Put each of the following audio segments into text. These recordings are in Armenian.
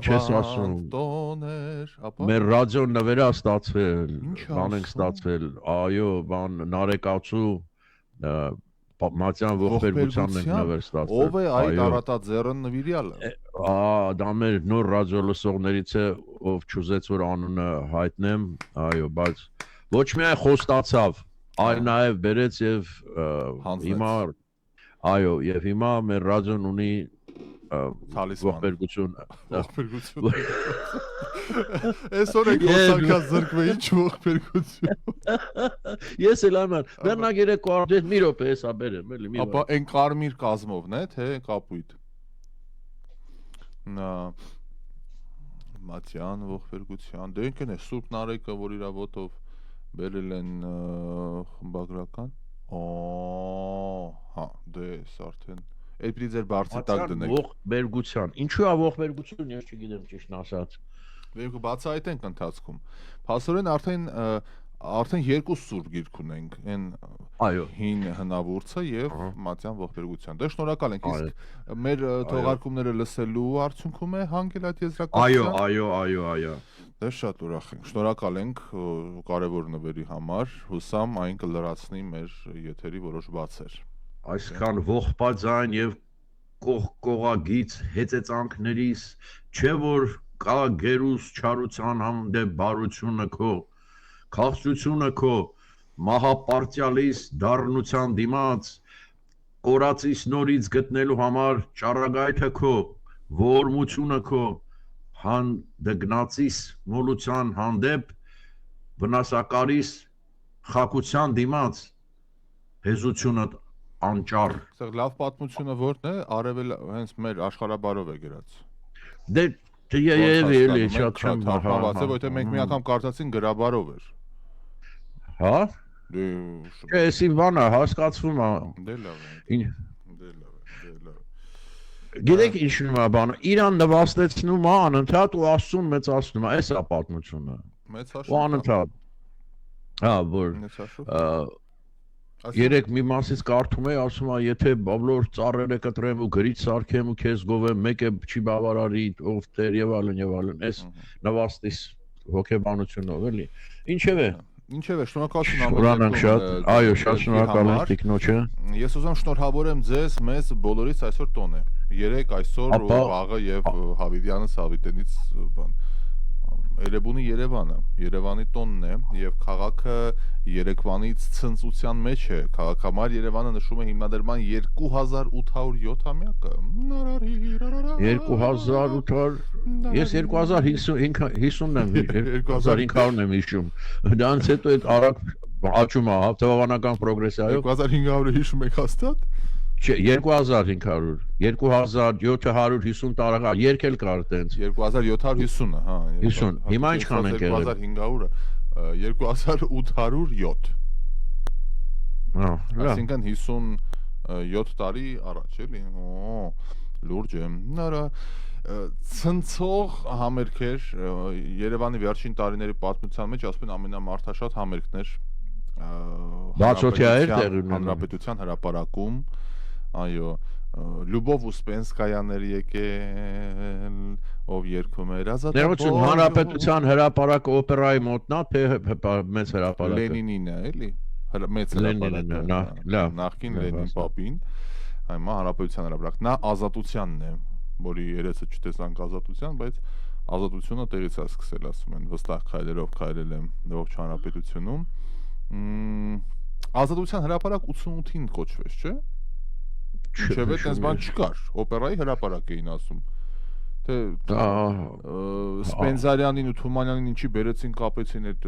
չես ասում։ Մեր ռադիոն նվերա ստացվել, բան ենք ստացվել, այո, բան Նարեկացու Մատյան ողբերգությանն ենք նվեր ստացվել։ Ով է այդ առատաձեռն նվիրյալը։ Դա մեր նոր ռադիո լսողներից է, ով չուզեց որ անունը հայտնեմ, այո, բայց ոչ միայն խոստացավ, այլ նաև բերեց եւ հիմա այո, եւ հիմա մեր ռադիոն ունի ողբերգություն։ Այսօր եք խոսակա զրկվե ինչ ողբերգություն։ Ես էլ այման, բեռնագերը կոարդետ մի րոպե հեսա բերեմ, էլի մի։ Ապա այն կարմիր կազմովն է, թե կապույտ։ Նա Մատյան ողբերգության, դե ինքն է Սուրբ Նարեկը, որ իր ոտով բերել են խմբագրական։ Հա, դե արդեն այդ պիտի ձեր բարձի տակ դնեք։ Ողբերգության։ Ինչու է ողբերգություն, ես չգիտեմ ճիշտ ասած։ Մենք բացահայտենք ընթացքում։ Փաստորեն արդեն երկու սուրբ գիրք ունենք, այն հին հնավուրցը եւ Մատյան ողբերգության։ Դե շնորհակալ ենք։ Իսկ մեր թողարկումները լսելու արդյունքում է հանգել այդ եզրակացության։ Այո։ Դե շատ ուրախ ենք։ Շնորհակալ ենք կարևոր նվերի համար։ Հուսամ այն կլրացնի մեր եթերի որոշ բացեր։ Այսքան ողբաձայն եւ կողագից հեծեծանքներիս չէ որ կա գերուս չարության հանդեպ բարությունը քո քաղցրությունը քո մահապարտյալիս դառնության դիմաց կորածից նորից գտնելու համար ճառագայթը քո ողորմությունը քո հանդգնացիս մոլության հանդեպ վնասակարիս խակության դիմաց հեզությունը անճար։ Այստեղ լավ պատմությունը որն է, արևել հենց մեր աշխարհաբարով է գրած։ Դե էլի շատ հավաց է, որտեղ մենք մի անգամ կարծացին գրաբարով էր։ Հա։ Դե էսի բանը հասկացվում է։ Դե լավ է։ Դե լավ է։ Գիտեք ինչու՞ է բանը, իրան նվաստեցնում է անընդհատ ու Աստծուն մեծացնում է, այս է պատմությունը։ Մեծաշուտ։ Անընդհատ։ Հա, որ Երեք մի մասից կարդում էի, ասում է, եթե բոլոր ծառերը կտրեմ ու գրից սարքեմ ու քեզ գովեմ, մեկը չի բավարարի, ով Տեր եւ այլն, այս նվաստիս հոգեբանությունով էլի։ Ինչևէ, շնորհակալություն ամենքին շատ, այո, շատ շնորհակալ եմ տիկնոջը։ Ես ուզում շնորհավորեմ ձեզ, մեզ բոլորից այսօր տոն է։ Երեք այսօր ու վաղը եւ Հավիդյանը Սավիտենից բան Էրեբունի Երևանը, Երևանի տոնն է եւ քաղաքը Երևանից ցնծության մեջ է։ Քաղաքամար Երևանը նշում է հիմնադրման 2807-ամյակը։ 2800 Ես 2050-ն եմ 2500-ն եմ հիշում։ Դրանից հետո այդ արագ աճում է, թվականական պրոգրեսիա, այո։ 2500-ը հիշում եք հաստատ։ Չէ, 2500, 2750 տարեկան, երկել կար տենց։ 2750-ը, հա։ 50, հիմա ինչքան ենք եղել։ 2500-ը, 2807։ Հա, այսինքն 57 տարի առաջ էլի։ Լուրջ է։ Նորա ցնցող համերգ էր Երևանի վերջին տարիների պատմության մեջ, ասում են ամենամարդաշատ համերգն էր։ Բացօթյա էր տեղի ունենում։ Հանրապետության հրապարակում, այո, Լյուբով Ուսպենսկայաններ եկել, ով երգում էր ազատ։ Ներողություն, Հանրապետության հրապարակը օպերայի մոտնա, թե մեծ հրապարակը։ Լենինին է, էլի։ Մեծ հրապարակը։ Նախկին Լենին պապին, հիմա Հանրապետության հրապարակ։ Նա ազատությանն է, որի երեսը չտեսանք ազատության, բայց ազատությունը տեղից է սկսել, ասում են, վստահ քայլերով քայլել եմ ողջ հանրապետությունում։ Ազատության հրապարակ 88-ին կոչվեց, չէ՞։ Ինչևէ, տես բան չկար, օպերայի հրապարակ էին ասում։ Թե Սպենզարյանին ու Թումանյանին ինչի բերեցին կապեցին այդ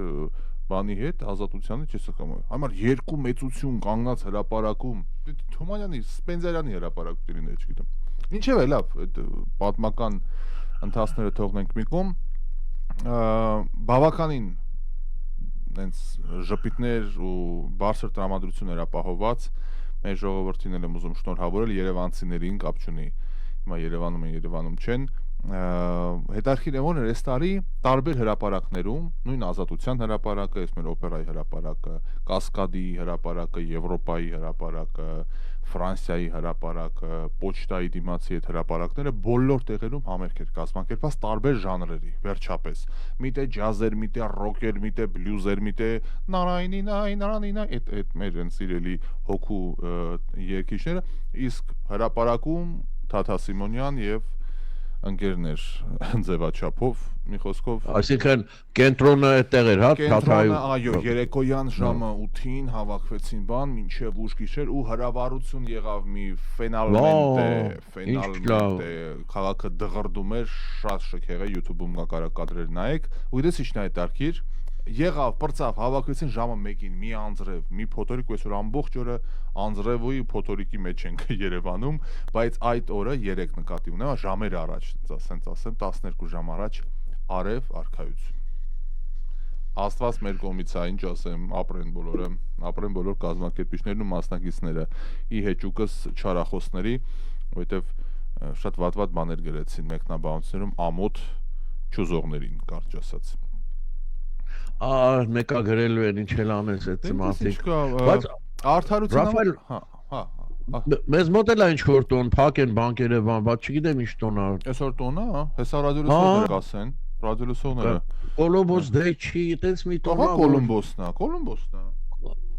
բանի հետ, ազատությանը չես ակամը։ Համար երկու մեծություն կանգնած հրապարակում, Թումանյանի, Սպենզարյանի հրապարակ դերին չգիտեմ։ Ինչևէ, լավ, այդ պատմական ընթացները թողնենք մի կողմ, բավականին այնց ժպիտներ ու բարձր տրամադրություն էր ապահովված մեր ժողովրդին եմ ուզում շնորհավորել երևանցիներին կապ չունի հիմա Երևանում են Երևանում չեն հետարքին է որ այս տարի տարբեր հրապարակներում նույն ազատության հրապարակը, այս մեր օպերայի հրապարակը, Կասկադի հրապարակը, Եվրոպայի հրապարակը, Ֆրանսիայի հրապարակը, Պոչտայի դիմացի այդ հրապարակները բոլոր տեղերում համերգ էր կազմակերպված տարբեր ժանրերի, վերջապես։ Միտե ջազեր, միտե ռոքեր, միտե բլյուզեր, միտե նարայնինայ, այդ մեր են սիրելի հոգու երգիչները, իսկ հրապարակում Թաթա Սիմոնյան եւ ընկերներ ձևաչափով մի խոսքով այսինքն կենտրոնը այդտեղ էր, հա, Թաթայում, այո, երեկոյան ժամը 8-ին հավաքվեցին բան, մինչև ուշ գիշեր ու հրավառություն եղավ մի ֆենալմենտե, քաղաքը դղրդում էր, շատ շքեղ է, YouTube-ում կադրեր նայեք, ու դες ինչ նայ դարքիր, եղավ, պրծավ, հավաքվեցին ժամը 1-ին, մի անձրև, մի փոթորիկ, այսօր ամբողջ օրը անձրևի փոթորիկի մեջ ենք Երևանում, բայց այդ օրը 3 նկատի ունեմ, ժամեր առաջ, ասենք 12 ժամ առաջ արև արքայություն։ Աստված մեր կողմից է, ինչ ասեմ, ապրեն բոլոր կազմակերպիչներն ու մասնակիցները, ի հեճուկս չարախոսների, որովհետև շատ վատ բաներ գրեցին մեկնաբանություններում ամոթ չուզողներին, կարճ ասած։ Մեկա գրելու են ինչ էլ անես այդ մարդիկ։ Բայց արդարությունը, մեզ մոտ էլ ինչ որ տոն, փակ են բանկերը, բայց չգիտեմ ինչ տոն է։ Այսօր տոն է, հեսա ռադիոլուսողները կասեն, ռադիոլուսողները։ Կոլոմբոս դե չի, այտենց մի տոն է։ Կոլոմբոսն է։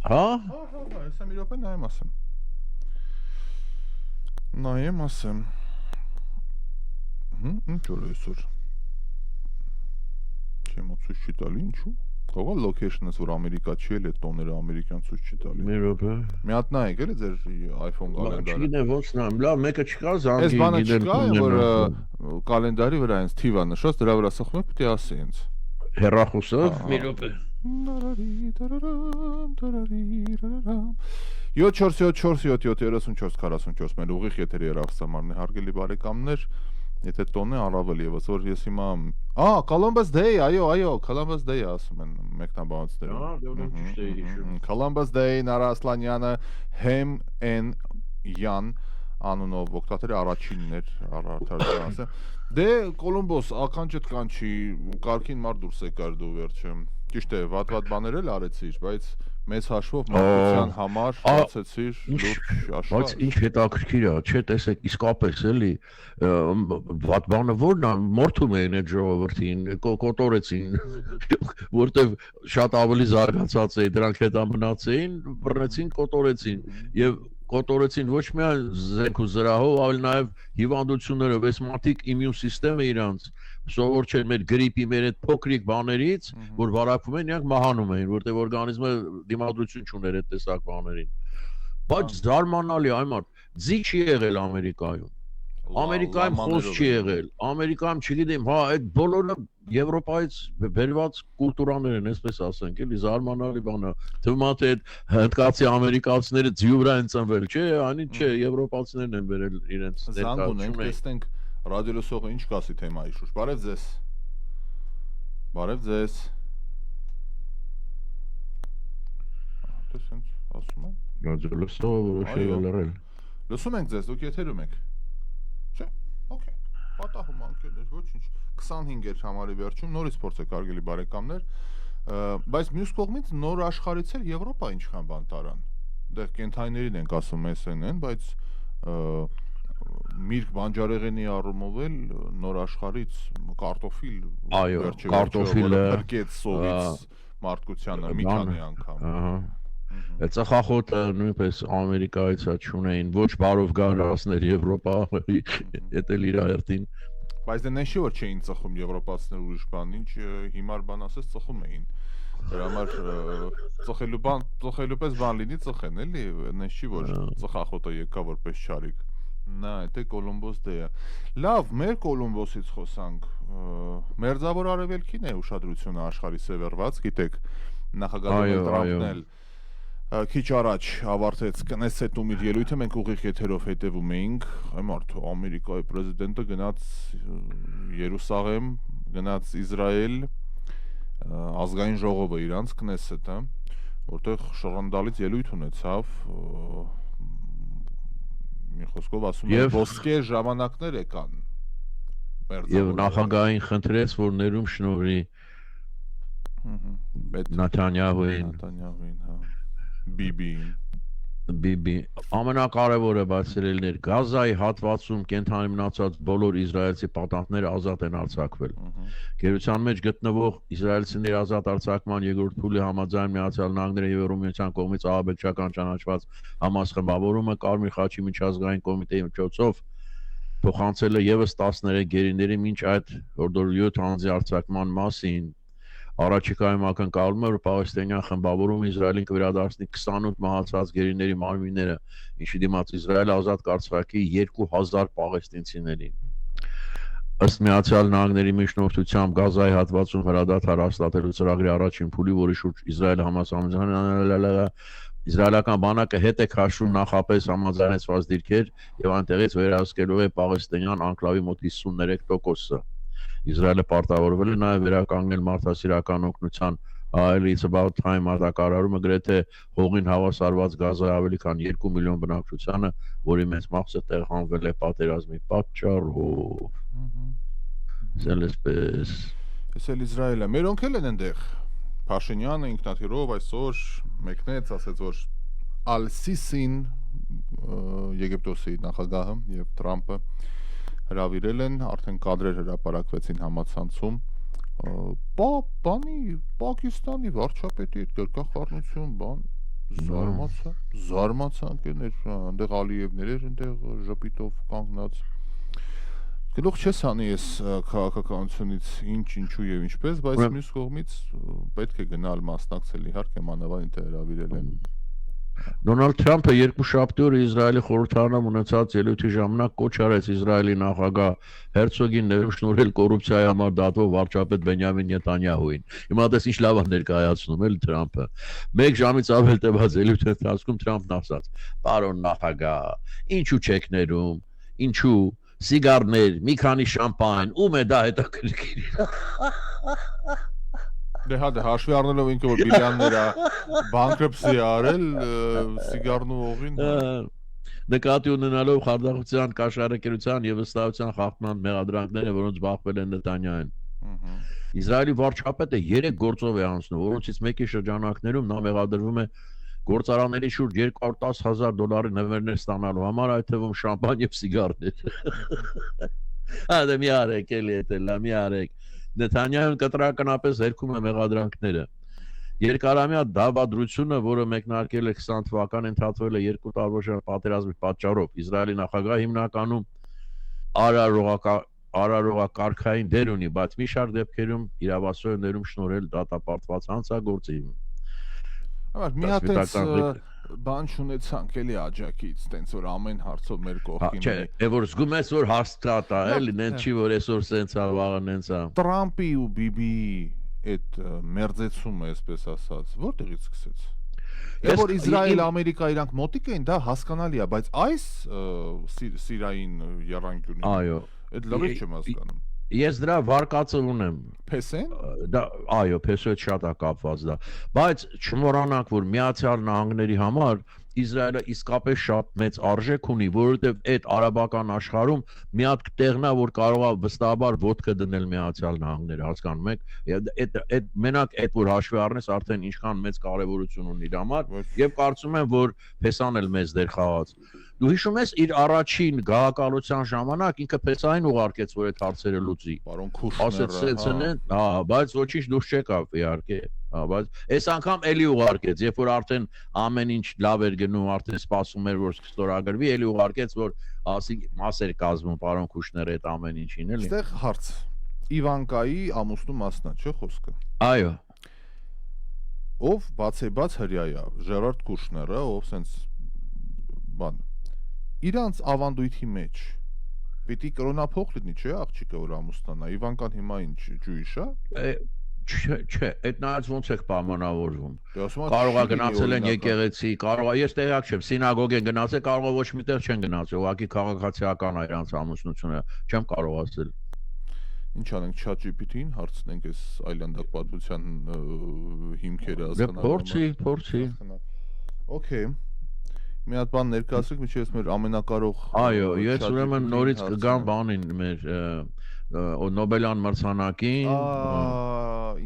Հա։ Հեսա մի րոպե նայեմ ասեմ։ Ինչ որ այսօր։ Չեմ ցույց չի տալի, ինչու։ Կողա location-ը որ Ամերիկա չի, էլ այդ տոները ամերիկյան ցույց չի տալի։ Մի րոպե։ Մի հատ նայեք, էլի ձեր iPhone կալենդարը։ Չգիտեմ ոնց նայեմ, լավ, մեկը չկա զանգի։ Այս բանը չկա, որ կալենդարի վրա ինձ թիվա նշած, դրա վրա սխում եք, պիտի ասի ինձ։ Հեռախոսով, մի րոպե։ 744773444 մեր ուղիղ եթերի հեռախոսամարն է, հարգելի բարեկամներ, եթե տոն է առավել եւս, որ ես հիմա Columbus Day, այո, Columbus Day ասում են մեկնաբանությունները։ Հա, դե ճիշտ է հիշում։ Columbus Day Նարա Ասլանյանը Հեմ N Յան անունով օգտատերը առաջինն էր, արդարացան ասեմ։ Դե Կոլումբոս ականջդ կանչի, կարքին մարդ դուրս եկար դու վերջը։ Ճիշտ է, վատ բաներ էլ արեցիր, բայց մեծ հաշվով մարդկության համար ստացեցիր լուրջ աշխարհ։ Բայց ինչ հետաքրքիր է, չէ, տեսեք, իսկապես էլի վատ բանը որն է, մորթում էին այդ ժողովրդին, կոտորեցին, որտեվ շատ ավելի զարգացած էին, դրանք հետա մնացին, բռնեցին, կոտորեցին եւ կոտորեցին ոչ միայն զենք ու զրահով, այլ նաև հիվանդություններով, այս մարդիկ իմյուն սիստեմը իրանց սովոր չեն մեր գրիպի, մեր այդ փոքրիկ բաներից, որ վարակվում են, իրանք մահանում էին, որտեղ օրգանիզմը դիմադրություն չուներ այդ տեսակ բաներին։ Բայց զարմանալի այ մարդ, ձի չի եղել Ամերիկայում։ Ամերիկայում խոս չի եղել, Ամերիկայում չգիտեմ, հա, այդ բոլորը Եվրոպայից բերված կուլտուրաներ են, այսպես ասենք, էլի զարմանալի բան է։ Թվում է թե այդ հնդկացի ամերիկացիները ձյու վրա են ծնվել, չէ, այնի չէ, եվրոպացիներն են բերել իրենց ներկայացում։ Տեսնենք ռադիոլսողը ինչ կասի թեմայի շուրջ։ Բարև ձեզ։ Բարև ձեզ։ Տեսնենք, ասում եմ։ Ռադիոլսողը որոշել է լռել։ Լսում ենք ձեզ, դուք եթերում եք։ Չէ, օքեյ։ Պատահում անկելներ, ոչինչ։ 25-եր համարի վերջում նորից փորձեք հարգելի բարեկամներ, բայց մյուս կողմից նոր աշխարհից էլ Եվրոպա ինչքան բան տարան։ Դեռ կենթայիներին ենք ասում SNN, բայց միրգ բանջարեղենի առումով էլ նոր աշխարհից կարտոֆիլ, կարտոֆիլը փրկեց սովից մարդկությանը մի քանի անգամ։ Այդ ծխախոտը նույնպես Ամերիկայից չունեին, ոչ բարով գարասներ Եվրոպա, դա էլ իր հերթին։ Բայց դե նշի որ չէին ծխում եվրոպացիներ ուրիշ բան, ինչ հիմար բան ասես ծխում էին։ Դրա համար ծխելու պես բան լինի ծխեն, էլի, նշի որ ծխախոտը եկա որպես չարիք։ Նա դա Կոլումբոս դեյա։ Լավ, մեր Կոլումբոսից խոսանք։ Մերձավոր արևելքին է ուշադրությունը աշխարհի սևեռված, գիտեք, նախագահ Տրամփն էլ քիչ առաջ ավարտեց Կնեսետում իր ելույթը, մենք ուղիղ եթերով հետևում էինք, այմարդ Ամերիկայի պրեզիդենտը գնաց Երուսաղեմ, գնաց Իսրայել, ազգային ժողովը իրանց Կնեսետը, որտեղ շռնդալից ելույթ ունեցավ, մի խոսքով ասում են ոսկե ժամանակներ եկան, Եվ նախագահային խնդրեց, որ ներում շնորհի Նեթանյահուին, Բիբի, ամենակարևորը բացելելներ, Գազայի հատվածում կենթանի մնացած բոլոր իսրայելցի պատանդները ազատ են արձակվել։ Գերության մեջ գտնվող իսրայելցիների ազատ արձակման երկրորդ փուլի համաձայն Միացյալ Նահանգների եւ Եվրոպական միության կողմից ահաբեկչական ճանաչված Համաս խմբավորումը Կարմիր խաչի միջազգային կոմիտեի միջոցով փոխանցել է եւս 13 գերիների մինչ այդ օրդոր 7 անձի արձակման մասին առաջիկայում ակնկալում է որ պաղեստինյան խմբավորումը Իսրայելին կվերադարձնի 28 մահացած գերիների մարմինները, ինչի դիմաց Իսրայելը ազատ կարձակի 2000 պաղեստինցիներին։ Ըստ Միացյալ Նահանգների միջնորդությամբ Գազայի հատվածում հրադադար հաստատելու ծրագրի առաջին փուլի, որի շուրջ Իսրայելը Իսրայելական բանակը հետ է քաշում նախապես համաձայնեցված դիրքեր եւ այնտեղից վերահսկելու է պաղեստինյան անկլավի մոտ 53%-ը։ Իսրայելը պարտավորվել է նաև վերականգնել մարդասիրական օգնության It's about time արտակարգումը գրեթե հողին հավասարված Գազայի ավելի քան 2 միլիոն բնակչությանը, որի մեծ մասը տեղահանվել է պատերազմի պատճառով։ Սելեսպես։ Սել Իսրայելը մերոնք էլ են այնտեղ։ Փաշինյանը ինքնաթիռով այսօր մեկնեց, ասեց որ Ալ-Սիսին Եգիպտոսի նախագահը եւ Թրամփը հրավիրել են, արդեն կադրեր հրապարակվեցին համացանցում բանի Պակիստանի վարչապետի հետ գրկախառնություն բան զարմացանք էր այնտեղ Ալիևներ էր այնտեղ ժպիտով կանգնած գլուխ չես անի ես քաղաքականությունից ինչու եւ ինչպես բայց մյուս կողմից պետք է գնալ մասնակցել իհարկե մանավանդ թե հրավիրել են Դոնալդ Թրամփը երկուշաբթի օրը Իսրայելի խորհրդարանում ունեցած ելույթի ժամանակ կոչ արեց Իսրայելի նախագահ Հերցոգին ներում շնորհել կոռուպցիայի համար դատվող վարչապետ Բենյամին Նեթանյահուին։ Հիմա դες ինչ լավ է ներկայացնում էլ Թրամփը։ Մեկ ժամից ավել տևած ելույթի ընթացքում Թրամփն ասաց. «Պարոն նախագահ, ինչու չեք ներում, ինչու սիգարներ, մի քանի շամպայն, ում է դա հետաքրքիր»։ Դե հաշվի առնելով ինքը որ բիլիոններ է բանկրպտսի արել սիգարն ու օղին նկատի ունենալով խարդախության, կաշառակերության եւ վստահության խախտման մեղադրանքները, որոնց բախվել են Նեթանյահին։ Իսրայելի վարչապետը 3 գործով է անցնում, որոնցից մեկի շրջանակներում նա մեղադրվում է գործարանների շուրջ $210,000 նվերներ ստանալու համար, այդ թվում շամպան եւ սիգարներ։ Դե մի արեք, էլի էտելա, մի արեք։ Նեթանյահուն կտրականապես հերքում է մեղադրանքները։ Երկարամյա դավադրությունը, որը մեկնարկել է 20 թվականին, ընդհատվել է 2 տարվա պատերազմի պատճառով։ Իսրայելի նախագահը հիմնականում արարողակարգային դեր ունի, բայց մի շարք դեպքերում իրավասու է ներում շնորհել դատապարտված հանցագործի։ Մի հատ բան չունեցանք էլի աջակից, տենց որ ամեն հարցով մեր կողքին է։ Չէ, որ զգում ես որ հարց կա, էլի, նենց չի որ այսօր սենց է, վաղը նենց է։ Տրամփի ու Բիբիի այդ մերձեցումը, այսպես ասած, որտեղից սկսեց։ Եվ որ Իսրայել, Ամերիկա իրանք մոտիկ էին, դա հասկանալի է, բայց այս սիրային եռանկյունի այո, այդ լրիվ չեմ հասկանում։ Ես դրա վարկածը ունեմ։ Փեսեն։ Դա այո, փեսը շատ է կապված դա։ Բայց չմոռանանք, որ Միացյալ Նահանգների համար Իսրայելը իսկապես շատ մեծ արժեք ունի, որովհետև այդ արաբական աշխարհում մի հատ տեղն է, որ կարող է վստահաբար ոտքը դնել Միացյալ Նահանգները, հասկանում եք։ Այդ մենակ այդ որ հաշվի առնես արդեն ինչքան մեծ կարևորություն ունի իր համար, եւ կարծում եմ, որ Փեսան էլ մեծ դեր խաղաց։ Դու հիշում ես իր առաջին գաղակալության ժամանակ ինքը Փեսային ուղարկեց, որ այդ հարցերը լուծի։ Պարոն Քուշները, բայց ոչինչ դուրս չեկավ իհարկե, բայց այս անգամ էլի ուղարկեց, երբ որ արդեն ամեն ինչ լավ էր գնում, արդեն սպասում էր որ ստորագրվի, էլի ուղարկեց, որ ասի մասեր կազմում պարոն Քուշները այդ ամեն ինչին էլի։ Այստեղ հարց Իվանկայի ամուսնու մասնա, չէ՞ խոսքը։ Այո։ Ով բացեբաց հրյա է, Ժերարդ Քուշները, ով սենց բան իրանց ավանդույթի մեջ պիտի կրոնափոխ լինի, չէ՞ աղջիկը որ ամուսնանա, Իվանկան հիմա ինչ ջույշ է։ Չէ, այդ նայած ոնց եք պայմանավորվում։ Կարող է գնացել են եկեղեցի, կարող է, ես տեղյակ չեմ, սինագոգ են գնացել, կարող է ոչ միտեղ չեն գնացել, ուղղակի քաղաքացիական է իրանց ամուսնությունը, չեմ կարող ասել։ Ինչ անենք ChatGPT-ին հարցնենք այս այլանդակ պատմության հիմքերը հասկանալու։ Փորձի։ Okay։ Մի հատ բան ներկայացրեք, միջի ես մեր ամենակարող Այո, ես ուրեմն նորից կգամ բանին մեր Նոբելյան մրցանակին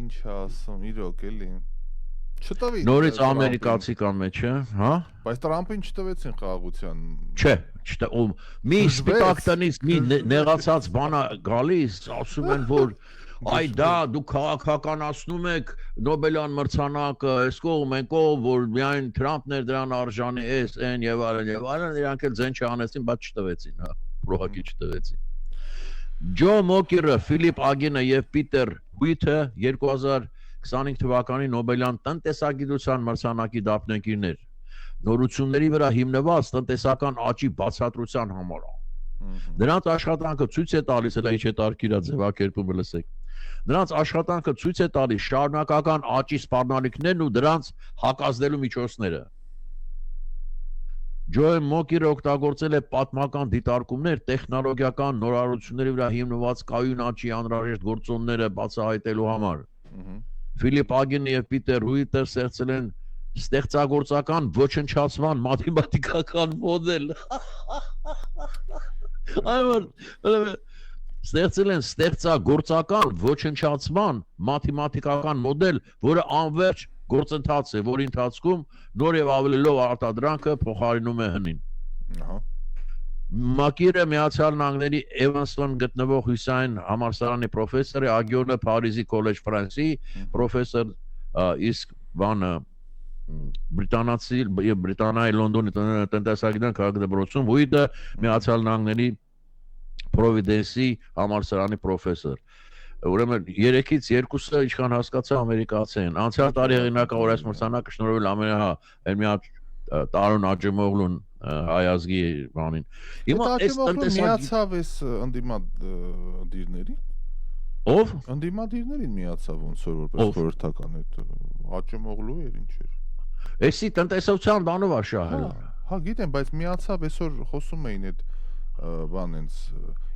ինչ ասում իրոք էլի չտվի նորից ամերիկացի կան մեջ է, հա? Բայց Տրամփին չտվեցին խաղաղության։ Չէ, մի սպիտակ տնից մի նեղացած բանա գալիս, ասում են որ այ դա դու քաղաքականացնում եք Նոբելյան մրցանակը, այս կողմ են կողմ, որ միայն Թրամփն էր դրան արժանի, այն եւ այլն, իրանք էլ ձեն չանեցին, բայց չտվեցին, հա, պրոհակի չտվեցին։ Ջո Մոկիրը, Ֆիլիպ Ագինը եւ Պիտեր Հույթը 2025 թվականի Նոբելյան տնտեսագիտության մրցանակի դափնեկիրներ։ Նորությունների վրա հիմնված տնտեսական աճի բացատրության համար։ Նրանց աշխատանքը ցույց է տալիս, հələ ինչ է տարկիրա ձևակերպումը լսեք։ Նրանց աշխատանքը ցույց է տալիս շարունակական աճի սպառնալիքներն ու դրանց հակազդելու միջոցները։ Ջո Մոկիրը օգտագործել է պատմական դիտարկումներ տեխնոլոգիական նորարարությունների վրա հիմնված կայուն աճի անհրաժեշտ գործոնները բացահայտելու համար։ Ֆիլիպ Ագինը եւ Պիտեր Հույթը ստեղծել են ստեղծագործական ոչնչացման մաթեմատիկական մոդել։ Այո, ստեղծել են ստեղծագործական ոչնչացման մաթեմատիկական մոդել, որը անվերջ գործընթաց է, որի ընթացքում նոր եւ ավելի լավ արտադրանքը փոխարինում է հնին։ Մակիրը Միացյալ Նահանգների Էվանստոն գտնվող հյուսային համալսարանի պրոֆեսոր է, Ագյոնը Փարիզի Քոլեջ Ֆրանսի պրոֆեսոր, իսկ բանը Բրիտանիայի Լոնդոնի տնտեսագիտական քաղաքդպրոցում, Հույթը Միացյալ Նահանգների Պրովիդենսի համալսարանի պրոֆեսոր։ Ուրեմն 3-ից 2-ը ինչքան հասկացա ամերիկացի են։ Անցյալ տարի հեղինակավոր այս մրցանակը շնորհվել ամենահա Տարոն Աջեմօղլուն հայազգի բանին։ Հիմա այս միացավ էս ընդդիմադիրների։ Ով? Ընդդիմադիրներին միացավ ոնց որ որպես խորհրդական այդ Աջեմօղլու էր ինչ էր։ Էսի տնտեսության բանով է շահել։ Հա, գիտեմ, բայց միացավ այսօր խոսում էին այդ բան այնց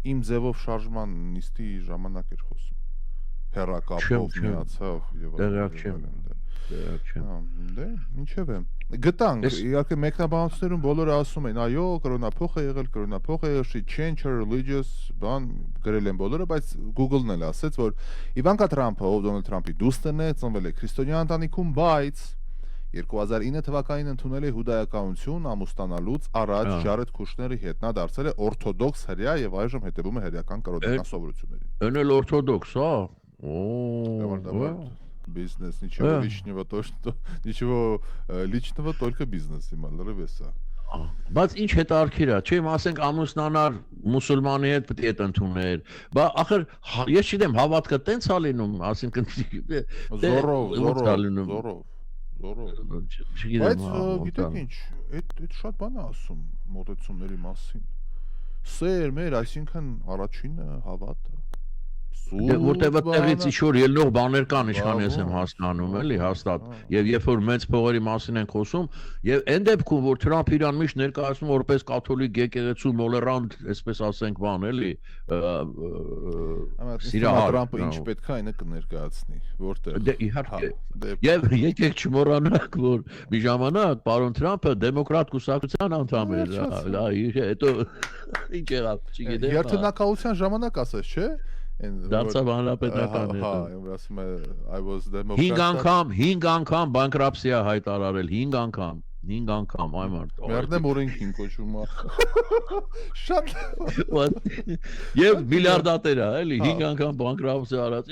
իմ ձևով շարժման նիստի ժամանակ էր խոսում։ Հերակապով միացավ եւ տեղյակ չեմ։ Դե, ինչեւ է։ Գտանք, իհարկե մեկնաբանություններում բոլորը ասում են, այո, կրոնափոխ է եղել, she changed her religious բան գրել են բոլորը, բայց Google-ն էլ ասեց, որ Իվանկա Թրամփը, ով Դոնալդ Թրամփի դուստն է, ծնվել է քրիստոնյա ընտանիքում, բայց 2009 թվականին ընդունել է հուդայականություն ամուսնանալուց առաջ Ջարեդ Քուշների հետ նա դարձել է օրթոդոքս հրեա եւ այժմ հետևում է հրեական կրոնական սովորություններին։ Այն էլ օրթոդոքս, հա։ Бизнес, ничего лишнего, ничего личного, только бизнес, հիմա։ Բայց ինչ հետարքիր է, չէ՞, ասենք ամուսնանար մուսուլմանի հետ պետք է ընդուներ։ Բա ախր ես չգիտեմ, հավատքը տենց է լինում, ասինքն զորով։ Բայց գիտեք ինչ, այդ շատ բան է ասում մոտեցումների մասին։ Սեր մեր, այսինքն առաջինը հավատը։ Որտեղ տեղից ինչ-որ ելնող բաներ կան, ինչքան ես եմ հասկանում, էլի հաստատ։ Եվ երբ որ մեծ փողերի մասին ենք խոսում, եւ այն դեպքում, որ Թրամփ իրան միշտ ներկայացնում որպես կաթոլիկ եկեղեցու մոլերանտ, այսպես ասենք, բան, էլի, սիրահար։ Թրամփը ինչ պետք է այնը կներկայացնի, որտեղ։ Դե իհարկե։ Եվ եկեք չմոռանանք, որ մի ժամանակ պարոն Թրամփը դեմոկրատ կուսակցության անդամ էր, հետո ինչ եղավ, չգիտեմ։ Երթնակալության ժամանակ ասես, չէ՞։ Դարձավ հանրապետական է։ Հա, ասում է I was democrat։ 5 անգամ բանկրապսիա հայտարարել, 5 անգամ, այ մարդ։ Մերդեմ օրենքին կոչվում է։ Շատ։ Եվ միլիարդատեր է, էլի 5 անգամ բանկրապսիա արած։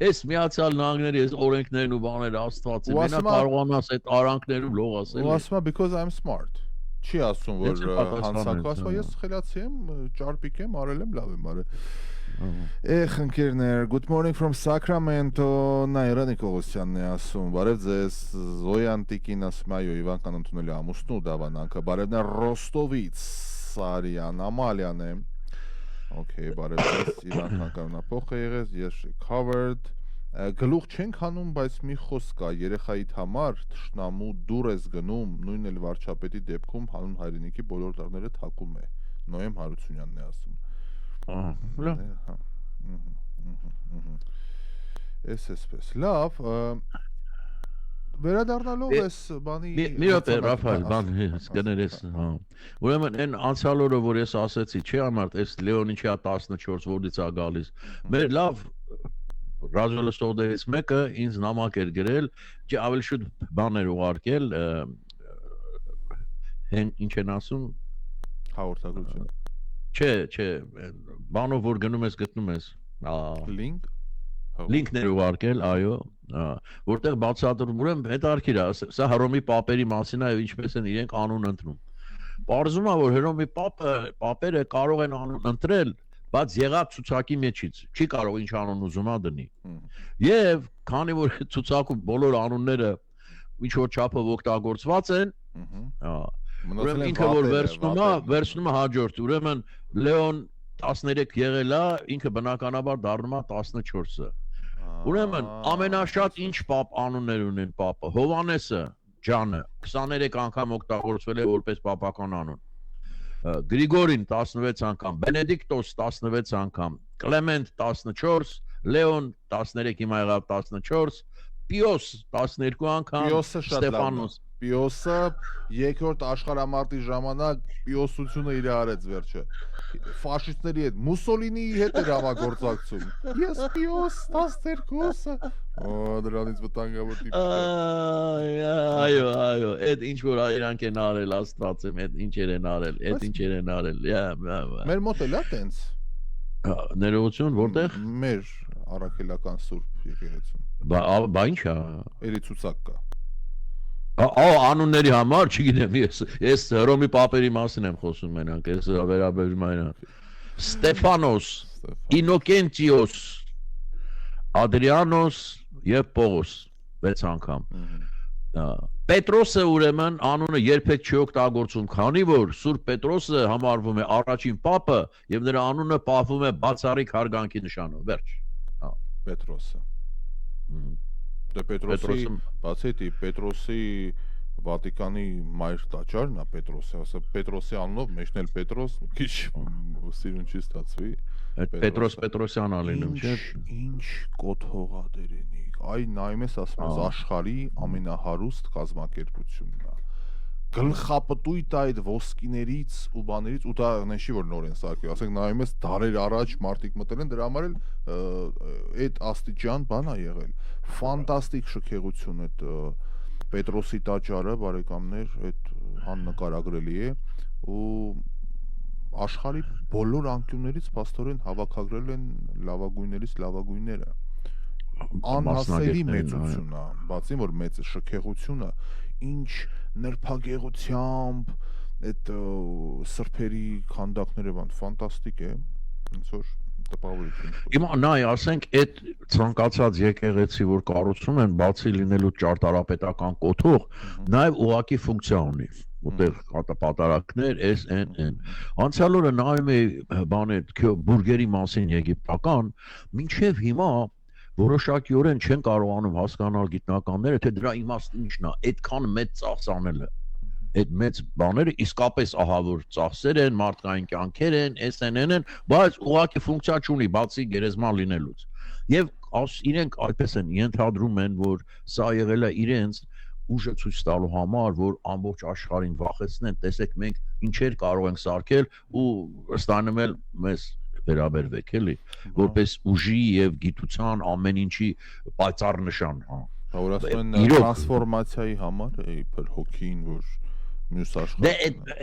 Այս Միացյալ Նահանգների այս օրենքներն ու բաները Աստված է։ Մենակ կարողանաս այդ արանքներում լողաս, էլի։ Ու ասում է because I'm smart։ Չի ասում որ հանցակված, ես խելացի եմ, ճարպիկ եմ, արել եմ, լավ եմ արել։ Ընկերներ, good morning from Sacramento, Նաիրա Նիկոլոսյանն է ասում, բարև ձեզ, Զոյան Տիկին ասում, այո, Իվանկան ընդունել է ամուսնու դավանանքը, բարևներ Ռոստովից, Սարյան, Ամալյան է, okay, բարև ձեզ, Իվանկան կրոնափոխ է եղել, ես covered, գլուխ չենք հանում, բայց մի խոսք կա, երեխայիդ համար թշնամու դուր ես գնում, նույն էլ վարչապետի դեպքում հանուն հայրենիքի բոլոր դռները թակում է, Նոյեմ Հարությունյանն է ասում։ Էսպես լավ Վերադառնալով էս բանի մի րոպե Ռաֆայել, բան կներես, հա։ Ուրեմն այն անցյալ օրը որ ես ասեցի, չէ՞ ամարտ, այս Լեոնի չի 14 որից է գալիս։ Մեր լավ ռադիոլսողներից մեկը ինձ նամակ էր գրել, չի ավելի շուտ բաներ ուղարկել, ինչ են ասում, հաղորդագրություն։ Չէ, բանով որ գնում ես գտնում ես, Լինքներ ուղարկել, այո, որտեղ բացատրում, ուրեմն հետարքիր է, սա Հռոմի պապերի մասին է, ինչպես են իրենք անուն ընտրում։ Պարզվում է, որ Հռոմի պապերը կարող են անուն ընտրել, բայց եղած ցուցակի մեջից, չի կարող ինչ անուն ուզում ա դնի։ Եվ քանի որ ցուցակում բոլոր անունները ինչ որ չափով օգտագործված են, ուրեմն ինքը որ վերցնում է հաջորդ, ուրեմն Լեոն 13 եղել է, ինքը բնականաբար դառնում է 14-ը։ Ուրեմն ամենաշատ ինչ պապ անուններ ունեն պապը, Հովանեսը ջանը 23 անգամ օգտագործվել է որպես պապական անուն, Գրիգորին 16 անգամ, Բենեդիկտոս 16 անգամ, Կլեմենտ 14, Լեոն 13, հիմա եղավ 14, Պիոս 12 անգամ, Ստեփանոս Պիոսը երկրորդ աշխարհամարտի ժամանակ պիոսությունը իր արեց վերջը։ Ֆաշիստների հետ, Մուսոլինիի հետ էր համագործակցում։ Ես պիոս 12-ը։ Դրանից վտանգավոր տիպ։ Այո, այդ ինչ որ իրանք են արել, աստվածեմ, այդ ինչեր են արել, Մեր մոտ էլ է տենց։ Ներողություն, որտեղ։ Մեր առաքելական սուրբ եկեղեցում։ Բա ի՞նչ է։ Էլի ցուցակ կա։ Անունների համար, չգիտեմ, ես Հռոմի պապերի մասին եմ խոսում մենակ, ես վերաբերում այն Ստեփանոս, Ինոկենտիոս, Ադրիանոս եւ Պողոս 6 անգամ։ Պետրոսը ուրեմն անունը երբեք չի օգտագործում, քանի որ Սուրբ Պետրոսը համարվում է առաջին պապը եւ նրա անունը պահվում է բացառիկ հարգանքի նշանով, վերջ։ Պետրոսը։ Դե Պետրոսի, բացի դի Պետրոսի Վատիկանի մայր տաճարն է Պետրոսը, ասա Պետրոսի անունով մեջն էլ Պետրոս, մի քիչ սիրուն չի ստացվի։ Պետրոսյան ալինում, չէ՞։ Ինչ կոթողա դերենիկ, այ նայում ես ասում ես աշխարհի ամենահարուստ կազմակերպությունն է։ Գլխապտույտ այդ ոսկիներից ու բաներից ու դա նշի որ նոր են սարքել, ասենք նայում ես դարեր առաջ մարդիկ մտել են, դրա համար էլ այդ աստիճան բան է եղել։ Ֆանտաստիկ շքեղություն այդ Պետրոսի տաճարը, բարեկամներ, այդ աննկարագրելի է ու աշխարհի բոլոր անկյուններից փաստորեն հավաքագրել են լավագույններից լավագույնները։ Անհասելի մեծություն է, բացի որ մեծ շքեղությունը, ինչ նրբագեղությամբ այդ սրբերի քանդակները բան ֆանտաստիկ է, ոնց որ տպավորություն։ Հիմա նայ, ասենք այդ ցանկացած եկեղեցի որ կառուցում են, բացի լինելու ճարտարապետական կոթող, նաև ուղղակի ֆունկցիա ունի, որտեղ պատարակներ, SNN։ Անցյալ օրը նայում էի բան այդ բուրգերի մասին եգիպտական, մինչև հիմա որոշակիորեն չեն կարողանում հասկանալ գիտնականները, թե դրա իմաստը ինչն է, այդքան մեծ ծախս անելը։ Այդ մեծ բաները իսկապես ահա որ ծախսեր են, մարդկային կյանքեր են, SNN են, բայց ուղղակի ֆունկցիա չունի, բացի գերեզման լինելուց։ Եվ իրենք այդպես են ենթադրում են, որ սա եղել է իրենց ուժը ցույց տալու համար, որ ամբողջ աշխարհին վախեցնեն, տեսեք մենք ինչեր կարող ենք սարքել ու ստանում էլ մեզ վերաբերվեք էլի, որպես ուժի եւ գիտության ամեն ինչի պայծառ նշան, հա։ Որ ասում են տրանսֆորմացիայի համար է իբր հոգին, որ մյուս աշխարհ։ Դե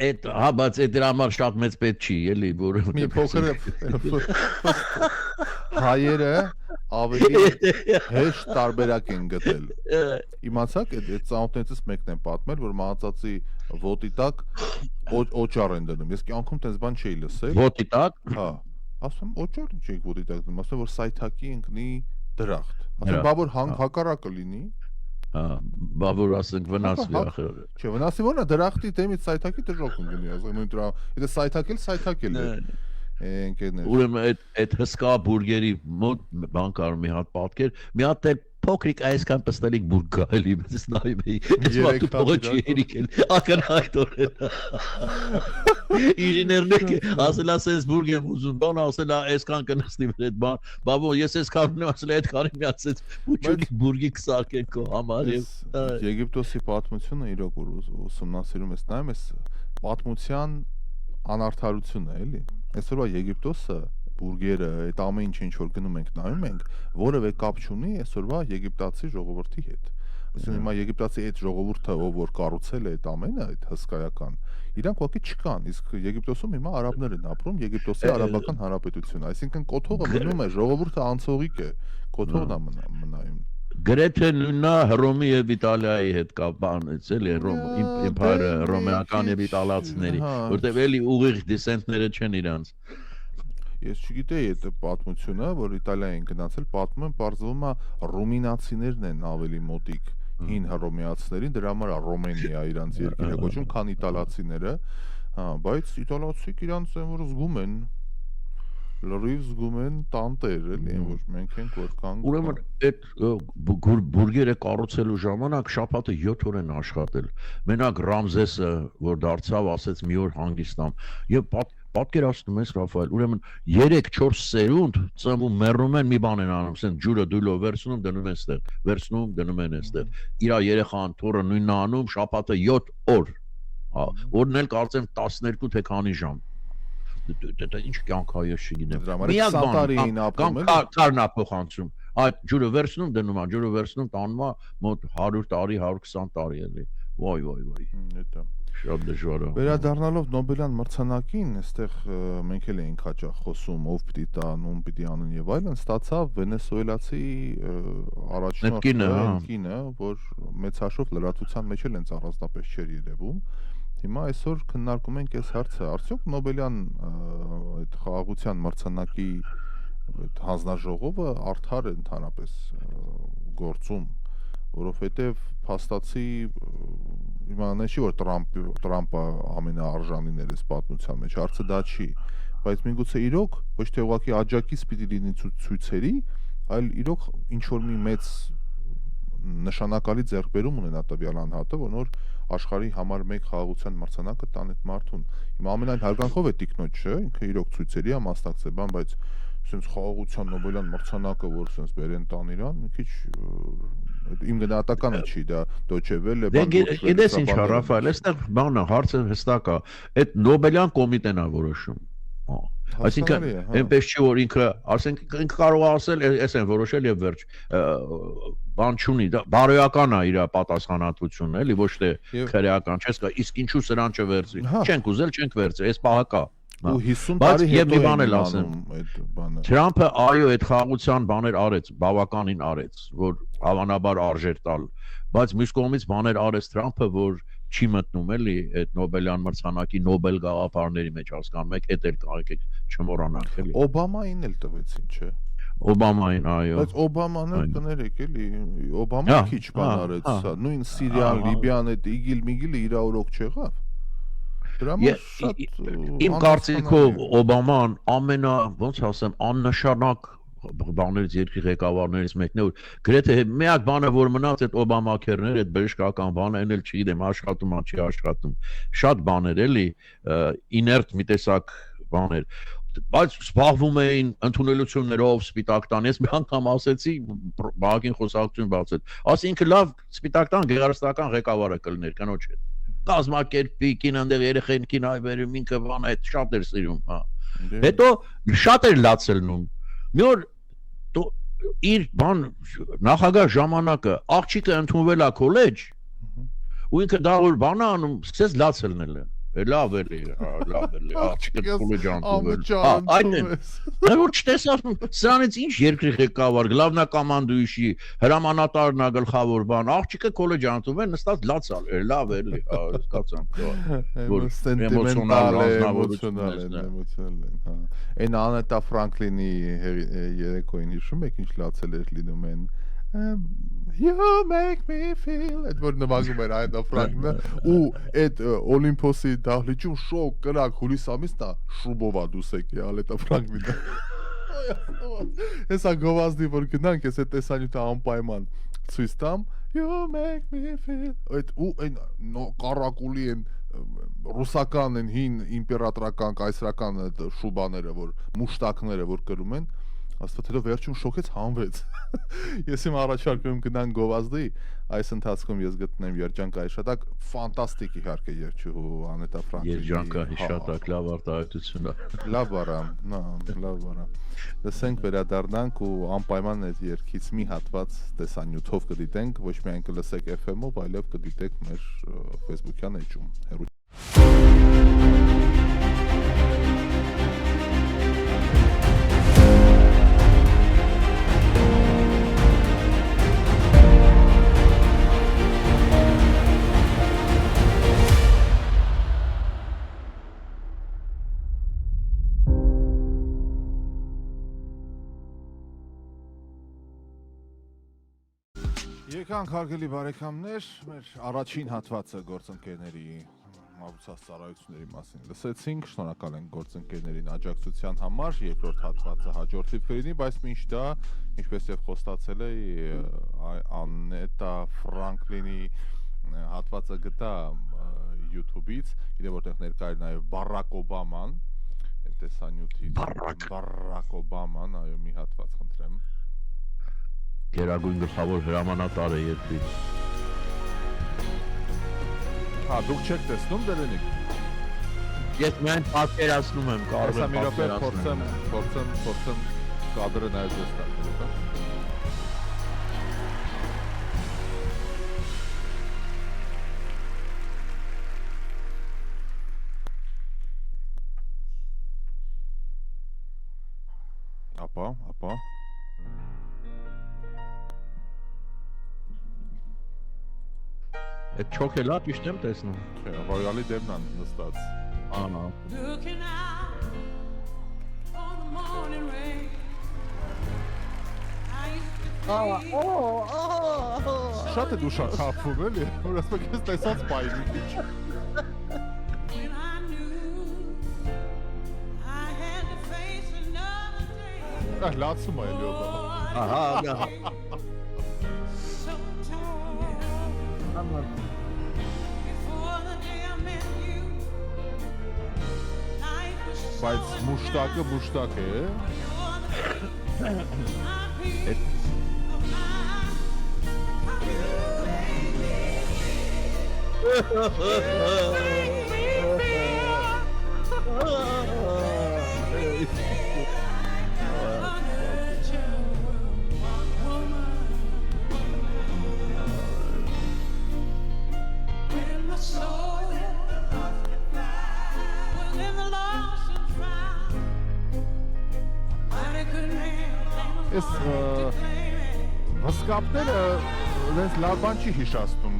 այդ հա, բայց այդ դրա համար շատ մեծ պետք չի, էլի, որ մի փոքր հայերը ավելի հեշտ տարբերակ են գտել։ Իմացաք, այդ ծանոթներիցս մեկն են պատմել, որ մահացածի ոտի տակ օճառ են դնում։ Ես կյանքում տես բան չէի լսել։ Ոտի տակ։ Հա։ Ասում օճառ ինչ եք ոտի տակ դնում, ասում որ սայթակի ընկնի դրախտ։ Ասում բա որ հակառակը լինի։ Հա, բա որ ասենք վնասվի ախր։ Չէ, վնասի ո՞րն է դրախտի դեմից սայթակի դժոխք ընկնի, ասում նույն դրա։ Եթե սայթակել է։ Ընկերներ։ Ուրեմն այդ հսկա բուրգերի մոտ բան կար մի հատ պատկեր, մի հատ էլ փոքրիկ այսքան պստելիկ բուրգ կա էլի ես նայում էի ես մարդու փողը չի երիկել ակնհայտորեն ինժեներները ասել ասես բուրգ եմ ուզում բան ասել այսքան կնստի վեր այդ բան բաբո ես այս քարն եմ ասել այդ քարի մի ասեց փուչուկի բուրգի կսարքեն քո համար եւ Եգիպտոսի պատմությունը իրոք որ ուսումնասիրում ես նայում ես պատմության անարդարությունն է էլի այսօրվա Եգիպտոսը բուրգերը, այդ ամեն ինչ որ գնում ենք, նայում ենք, որևէ կապ չունի այսօրվա եգիպտացի ժողովրդի հետ։ Այսինքն հիմա եգիպտացի այդ ժողովուրդը, ով որ կառուցել է այդ ամենը, այդ հսկայական, իրանք ուղղակի չկան, իսկ Եգիպտոսում հիմա արաբներ են ապրում, Եգիպտոսի արաբական հանրապետությունը, այսինքն կոթողը մնում է, ժողովուրդը անցողիկ է, կոթողն է մնայում։ Գրեթե նույնն է Հռոմի եւ Իտալիայի հետ կապանից էլի Իմպայրը ռոմեական եւ իտալացիների, որտեղ էլի ուղիղ դիսենտները չեն իրանց։ Ես չգիտեի այդ պատմությունը, որ Իտալիա են գնացել, պատմում են, պարզվում է ռումինացիներն են ավելի մոտիկ հին հռոմեացիներին, դրա համար է Ռոմենիա իրանց երկիրը կոչում, քան իտալացիները, հա, բայց իտալացիք իրանց են որ զգում են, լրիվ զգում են տանտեր, էլի, որ մենք ենք որ կան։ Ուրեմն այդ բուրգերը կառուցելու ժամանակ շաբաթը 7 օր են աշխատել։ Մենակ Ռամզեսը, որ դարձավ, ասեց մի օր հանգիստամ, եւ պատկերացնում ես Ռաֆայել, ուրեմն 3-4 սերունդ ծնվում մեռնում են մի բան են անում, ասեն ջուրը դույլով վերցնում դնում են այստեղ, վերցնում դնում են այստեղ։ Իր երեխան թորը նույնն անում, շաբաթը 7 օր։ Հա, օրն էլ կարծեմ 12 թե քանի ժամ։ Դա ինչ կյանք է ես չգիտեմ։ Միակ բանը կամ քարնա փոխանցում։ Այդ ջուրը վերցնում դնում են, ջուրը վերցնում տանում է մոտ 100 տարի, 120 տարի էլի։ Վայ։ Դա շատ դժվար է։ Վերադառնալով Նոբելյան մրցանակին, այստեղ մենք էլ էինք հաճախ խոսում, ով պիտի տա, ում պիտի անեն եւ այլն, ստացավ վենեսուելացի առաջնորդը, որ մեծ հաշվով լրատվության մեջ էլ հենց առանձնապես չէր երևում։ Հիմա այսօր քննարկում ենք այս հարցը, արդյոք Նոբելյան այդ խաղաղության մրցանակի այդ հանձնաժողովը արդար է ընդհանրապես գործում, որովհետեւ փաստացի հիմա նշի որ Տրամպը ամենաարժանին էր այս պատմության մեջ, հարցը դա չի, բայց միգուցե իրոք ոչ թե ուղղակի աջակից պիտի լինի ցույցերի, այլ իրոք ինչ որ մի մեծ նշանակալի ձեռքբերում ունենա տվյալ անհատը, որ նոր աշխարհի համար 1 խաղաղության մրցանակը տան այդ մարդուն։ Հիմա ամենայն հարգանքով է տիկնոջ, չէ, ինքը իրոք ցույցերի է մասնակցել, բան, բայց sense խաղաղության Նոբելյան մրցանակը, որ sense բերեն տան իրան, մի քիչ իմ գնահատականը չի, դա Deutsche Welle բան։ Գիտես ինչ է, Ռաֆայել, այստեղ բանը հարցը հստակ է, այդ Նոբելյան կոմիտեն է որոշում։ Այսինքն այնպես չի որ ինքը, ասենք ինքը կարող է ասել, էս են որոշել եւ վերջ։ Բան չունի, դա բարոյական է իր պատասխանատվությունը, էլի, ոչ թե քրեական, չես կա, իսկ ինչու սրան չվերցի։ Չենք ուզել, չենք վերցրել, այս պահը կա։ Ու 50 տարի հետո բան էլ ասեմ, այդ բանը։ Թրամփը այո այդ խաղաղության բաներ արեց, բավականին արեց, որ հավանաբար արժեր տալ, բայց մյուս կողմից բաներ արեց Թրամփը, որ չի մտնում էլի այդ Նոբելյան մրցանակի Նոբել գաղափարների մեջ հասկանում եք, այդ էլ կարեք չմոռանանք էլի։ Օբամային էլ տվեցին, չէ։ Օբամային, այո։ Բայց Օբաման էլ կներեք էլի, Օբաման քիչ բան արեց, սա նույն Սիրիան, Լիբիան այդ իգիլ-միգիլը իր օրոք չեղավ։ Իմ կարծիքով Օբաման ոնց ասեմ, աննշանակ բաներից երկրի ղեկավարներից մեկն է, որ գրեթե միակ բանը որ մնաց այդ Օբամաքերներ, այդ բժշկական բանը, այն էլ չգիտեմ, աշխատում է, չի աշխատում։ Շատ բաներ էլի, իներտ մի տեսակ բաներ, բայց զբաղվում էին ընդունելություններով, սպիտակ տան։ Ես մի անգամ ասեցի, բակին խոսակցություն բացել, ասի ինքը լավ սպիտակ տան գեղարվեստական ղեկավարը կլիներ կնոջ հետ։ Կազմակերպի, կին այնտեղ երեխային կին այվերում, ինքը բան այդ շատ էր սիրում, հա։ Հետո շատ էր լացելնում։ Մի օր իր բան նախագահ ժամանակը աղջիկը ընդունվել է քոլեջ ու ինքը դա որ բան է անում, սկսեց լացելնել է։ Լավ էլի, աղջիկը քոլեջ ընդունվել։ Այդ է։ Նա որ չտեսավ, սրանից ինչ երկրի ղեկավար, գլավնակոմանդուющий, հրամանատարն է գլխավոր բան, աղջիկը քոլեջ ընդունվել, նստած լացալ, լավ էլի, հասկացանք։ Որ էմոցիոնալ է, հա։ Այն Անետա Ֆրանկլինի երեկոյին հիշում եք ինչ լացել էր լինում են You make me feel այդ որ նվագում էր Անետա Ֆրանկլինը ու այդ Օլիմպոսի դահլիճում շոկ կրակ հուլիս ամիսն է շուբովա դուսեկի Անետա Ֆրանկլինը Հեսա գովազդի որ գնանք, ես այդ տեսանյութը անպայման ցույց տամ, you make me feel այդ ու այն կարակուլի են ռուսական են հին իմպերատրական կայսրական շուբաները, որ մուշտակները որ կրում են, աստված հետո վերջում շոկեց հանվեց։ Ես իմ առաջարկում եմ գնանք գովազդի, այս ընթացքում ես գտնեմ երջանկայի հիշատակ, ֆանտաստիկ իհարկե երջուհու Անետա Ֆրանկլինի Երջանկա հիշատակ լավ արտահայտություն է։ Լավ բառամ, լավ բառամ։ Լսենք վերադառնանք ու անպայման այդ երգից մի հատված տեսանյութով կդիտենք, ոչ միայն կլսեք FM-ով, այլև կդիտեք մեր Facebook-յան էջում։ Եկանք հարգելի բարեկամներ, մեր առաջին հատվածը գործընկերների մատուցած ծառայությունների մասին լսեցինք, շնորհակալ ենք գործընկերներին աջակցության համար, երկրորդ հատվածը հաջորդիվ կլինի, բայց մինչ դա, ինչպես եւ խոստացել էի, Անետա Ֆրանկլինի հատվածը գտա YouTube-ից, իդե որտեղ ներկա էր նաեւ Բարակ Օբաման, այդ տեսանյութից Բարակ Օբաման, այո, մի հատված խնդրեմ։ Գերագույն գլխավոր հրամանատար է երկրից։ Հա, դուք չեք տեսնում դերենիք։ Ես միայն պատկերացնում եմ, կարող եմ պատկերացնել։ Փորձեմ կադրը նայել ձեզ տալ, հա։ Ապա Այդ չոքելա ճիշտ եմ տեսնում։ Չէ, ռոյալի դեմն է նստած։ Ահա։ Շատ է դու շախափում էլի, որ ասում ես տեսած պայմի քիչ։ Լացում է էլի օբա։ Ահա, Բայց մուշտակ է։ Ես հսկապները լենց լավ բան չի հիշացնում։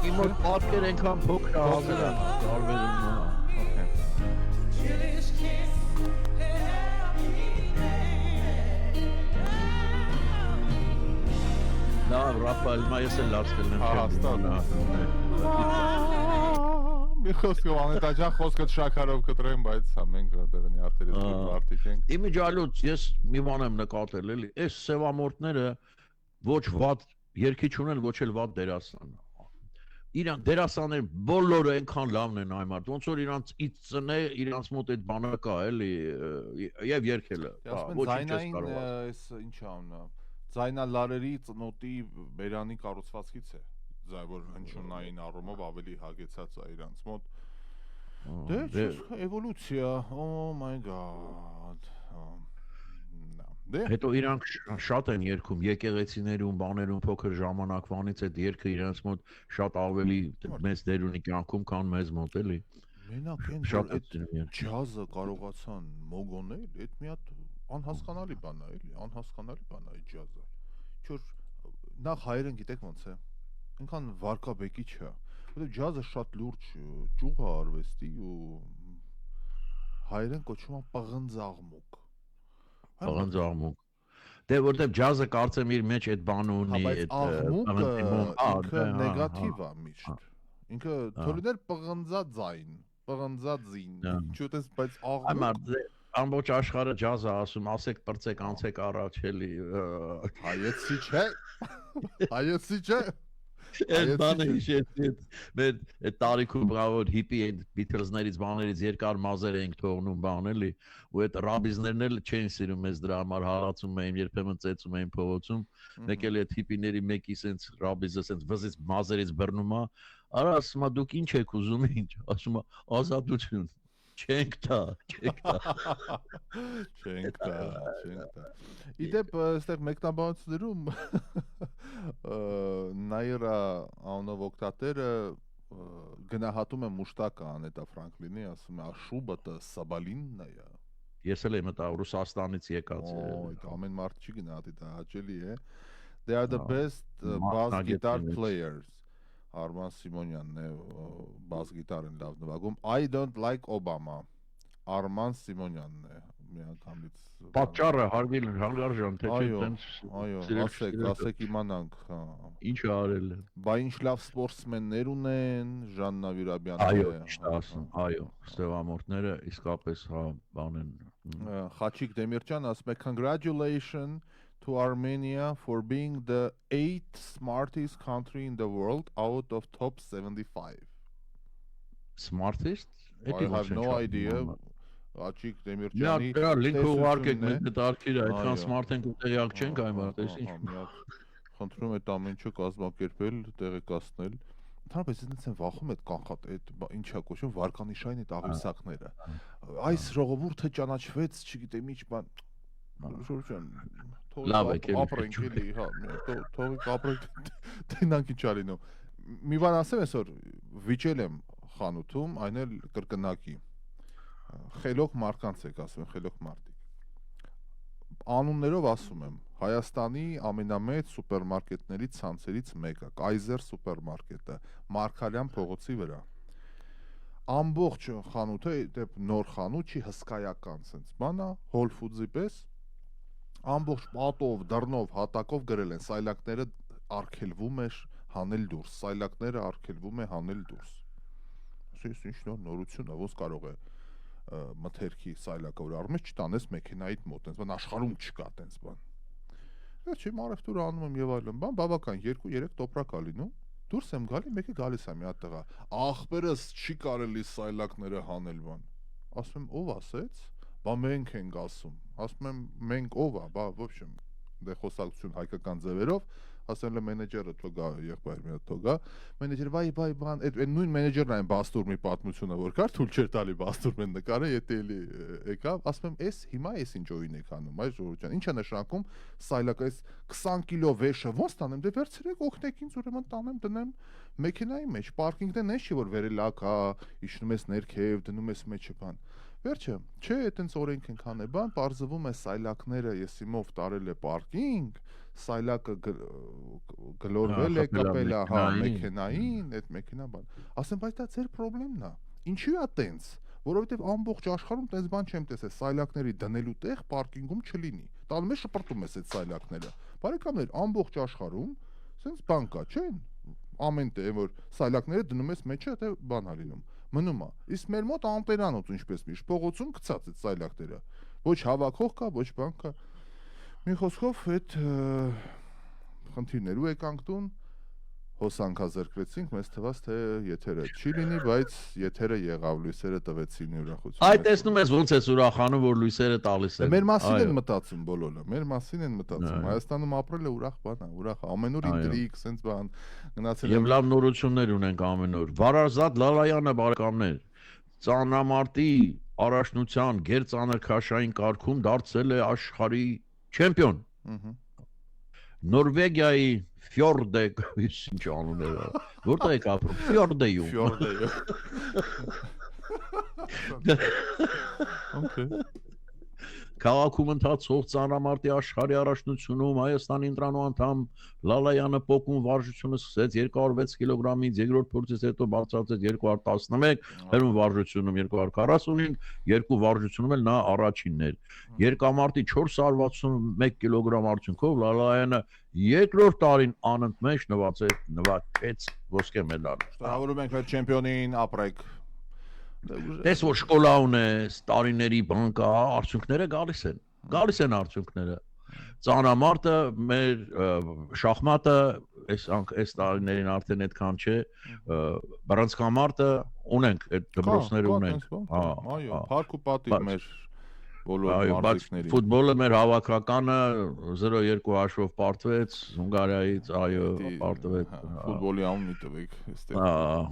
Իմ մոտ պատկեր ենքան փոքր հավել են, Լավ, Ռաֆայել, ես էլ լաց կլնեմ Մի խոսքով Անետա ջան, խոսքդ շաքարով կտրեմ, բայց մենք դրանի արտերից պարտիկ ենք։ Իմիջալուց ես մի բան եմ նկատել էլի, այս սևամորտները ոչ վատ երգիչ ունեն, ոչ էլ վատ դերասան։ Իրանք դերասաններ բոլորը այնքան լավն են այմարդ, ոնց որ իրանց ծնե, իրանց մոտ այդ բանը կա էլի եւ երգելը։ Ձայնային այս ինչ անունը, ձայնալարերի ծնոտի բերանի կառուցվածքից է։ Որ հնչյունային առումով ավելի հագեցած է իրանց մոտ։ Դե էվոլյուցիա, oh my god։ Հետո իրանք շատ են երգում եկեղեցիներում, բաներում փոքր ժամանակվանից այդ երգը իրանց մոտ շատ ավելի մեծ դեր ունի կյանքում, քան մեզ մոտ էլի։ Մենակ այն որ այդ ջազը կարողացան մոգոնել, այդ մի հատ անհասկանալի բան է, էլի, անհասկանալի բան է այդ ջազը։ Չէ՞ նախ հայերեն գիտեք ոնց է։ Ինքան վարկաբեկի չէ, որտեղ ջազը շատ լուրջ ճյուղ է արվեստի ու հայերեն կոչվում է պղնձաղմուկ։ Պղնձաղմուկ։ Դե որտեղ ջազը կարծեմ իր մեջ այդ բանը ունի, այդ աղմուկը ինքը նեգատիվ է միշտ։ Ինքը թորիներ պղնձաձայն, պղնձաձին, ինչու՞ տես, բայց աղմուկ ամբողջ աշխարհը ջազը ասում, ասեք բրծեք անցեք առաջ էլի։ Հայեցի չէ։ Հայեցի չէ։ Այդ բանը հիշեցի, այդ տարիքում բրավոր հիպի այդ Beatles-ներից բաներից երկար մազեր էինք թողնում բան էլի, ու այդ ռաբիզներն էլ չեն սիրում մեզ դրա համար հալածում էին, երբեմն ծեծում էին փողոցում, մեկ էլ այդ հիպիների մեկի սենց ռաբիզը սենց վզից մազերից բռնում է, արա ասում է դուք ինչ եք ուզում ինչ, ասում է ազատություն։ Չենք տա։ Իդեպ այստեղ մեկնաբանություններում Նայրա անունով օգտատերը գնահատում է մուշտակը Անետա Ֆրանկլինի, ասում է աշուբը սաբալիննա է։ Ես էլ եմ մտա Ռուսաստանից եկած է։ Ամեն մարդ չի գնահատի, դա հաճելի է։ They are the best bass guitar players. Արման Սիմոնյանն է բաս գիտարն լավ նվագում։ I don't like Obama. Արման Սիմոնյանն է միանգամից։ Պատճառը հարգարժան թե չէ տենց։ Այո, ասեք իմանանք, հա։ Ինչ արել է։ Բա ինչ լավ սպորտսմեններ ունեն, Ժաննա Վիրաբյանն է։ Այո, ճիշտ ասում, այո, ստեղամորտները իսկապես հա բան են։ Խաչիկ Դեմիրճյան ասում է congratulations to Armenia for being the 8th smartest country in the world out of top 75. Smartest? I have no idea. Աչիկ Դեմիրճյանի Դա link ուղարկեք մեզ դարքիր այդքան smart ենք ու տեղյակ չենք այն բանը, ինչ։ Խնդրում եմ այդ ամեն ինչը կազմակերպել, տեղեկացնել։ Ընդհանրապես ինձ են վախում այդ կանխատ այդ ինչա կոչվում վարկանիշային այդ աղյուսակները։ Այս ժողովուրդը ճանաչվեց, չգիտեմ ինչ բան։ Շուրջան լավ եք ապրենք էլի, հա, թողիկ ապրենք, տենանք ինչ արինո։ Մի բան ասեմ այսօր, վիճել եմ խանութում, այն էլ կրկնակի։ Խելոք մարկանց եք ասում, խելոք մարդիկ։ Անուններով ասում եմ, Հայաստանի ամենամեծ սուպերմարկետների ցանցերից մեկը, Կայզեր սուպերմարկետը, Մարգարյան փողոցի վրա։ Ամբողջ խանութը, դեպ նոր խանութ չի, հսկայական sense բանա, Whole Foods-ի պես ամբողջ պատով, դռնով, հատակով գրել են սայլակները արգելվում է հանել դուրս, սայլակները արգելվում է հանել դուրս։ Ասես ինչ նորություն է, ոնց կարող է մթերքի սայլակը որ արմես չտանես մեքենայիդ մոտ, այնպես բան աշխարհում չկա այնպես բան։ Վերջի մարեֆտուր անում եմ եւ այլն, բան բավական 2-3 տոպրակ ա լինում։ Դուրս եմ գալի, մեկը գալիս է մի հատ տղա։ Ախպերս չի կարելի սայլակները հանել բան։ Ասում եմ ով ասեց։ Բա մենք ենք ասում, ասում եմ մենք ով է, բա ոչ եմ դե խոսակցություն հայկական ձևերով, ասել է մենեջերը թողա եղբայր մի հատ թողա, մենեջերը վայ բան, այդ նույն մենեջերն այն Բաստուրմի պատմությունը որ կար, թույլ չէր տալի Բաստուրմեն նկարը, եթե էլի եկավ, ասում եմ էս հիմա էս ինչ օին եք անում, այ ժողովուրդ ջան, ի՞նչ է նշանակում սայլակը էս 20 կիլո վեշը ոնց տանեմ, դե վերցրեք օգնեք ինձ ուրեմն տանեմ դնեմ մեքենայի մեջ, պարկինգն էս չի որ վերելակ է, իջնում ես ներքև, դնում ես մեջը բան։ Վերջը, չէ, այտենց օրենք ենք անել, բան, պարզվում է սայլակները եսիմով տարել է պարկինգ, սայլակը գլորվել է, կպել է, հա, մեքենային, այդ մեքենա բան։ Ասեմ, բայց դա ձեր խնդիրն է։ Ինչու է տենց, որովհետև ամբողջ աշխարհում տենց բան չեմ տեսել, սայլակների դնելու տեղ պարկինգում չլինի։ Տանում ես շպրտում ես այդ սայլակները։ Բարեկամներ, ամբողջ աշխարհում սենց բան կա, չէ՞։ Ամեն տեղ որ սայլակները դնում ես մեջը, դա բան է լինում։ Մնում է։ Իսկ մեր մոտ անտերանոց ինչպես միշտ փողոցում գցած այդ սայլակները։ Ոչ հավաքող կա, ոչ բան կա։ Մի խոսքով այդ խնդիրներու եկանք տուն, հոսանքազրկվեցինք, մեզ թվաց թե եթերը չի լինի, բայց եթերը եղավ, լույսերը տվեցին ուրախություն։ Այ տեսնում ես ոնց ես ուրախանում, որ լույսերը տալիս են։ Մեր մասին են մտածում բոլորը, մեր մասին են մտածում։ Հայաստանում ապրելը ուրախ բան է, ուրախ, ամեն օր ինտրիգ, sense բան, գնացել եմ։ Եվ լավ նորություններ ունենք ամեն օր։ Վարազատ Լալայանը բարեկամներ, ծանրամարտի առաջնության գերծանրքաշային կարգում դարձել է աշխարհի չեմպիոն։ Նորվեգիայի Ֆյորդե, ինչ անուններ է։ Որտե՞ղ եք ապրում։ Ֆյորդեյում։ Okay. Քաղաքում ընթացող ծանրամարտի աշխարհի առաջնությունում Հայաստանի ընտրանու անդամ Լալայանը փոքուն վարժությունը սկսեց 206 կիլոգրամից, երկրորդ փորձից հետո բարձրացեց 211, հերուն վարժությունում 245, երկու վարժությունում էլ նա առաջինն էր։ Երկամարտի 461 կիլոգրամ արդյունքով Լալայանը երկրորդ տարին անընդմեջ նվաճեց ոսկե մեդալ։ Շնորհավորում ենք մեր չեմպիոնին, ապրեք Դες որ շկոլա ունես, տարիների բան կա, արդյունքները գալիս են արդյունքները։ Ծանրամարտը մեր շախմատը այս տարիներին արդեն այդքան չէ, բռնցքամարտը ունենք, այդ դպրոցները ունենք։ Այո, փառք ու պատիվ մեր բոլոր մարզիկներին։ Ֆուտբոլը մեր հավաքականը 0-2 հաշվով պարտվեց Հունգարիայից, այո, պարտվեց։ Ֆուտբոլի անունի տվեք, այստեղ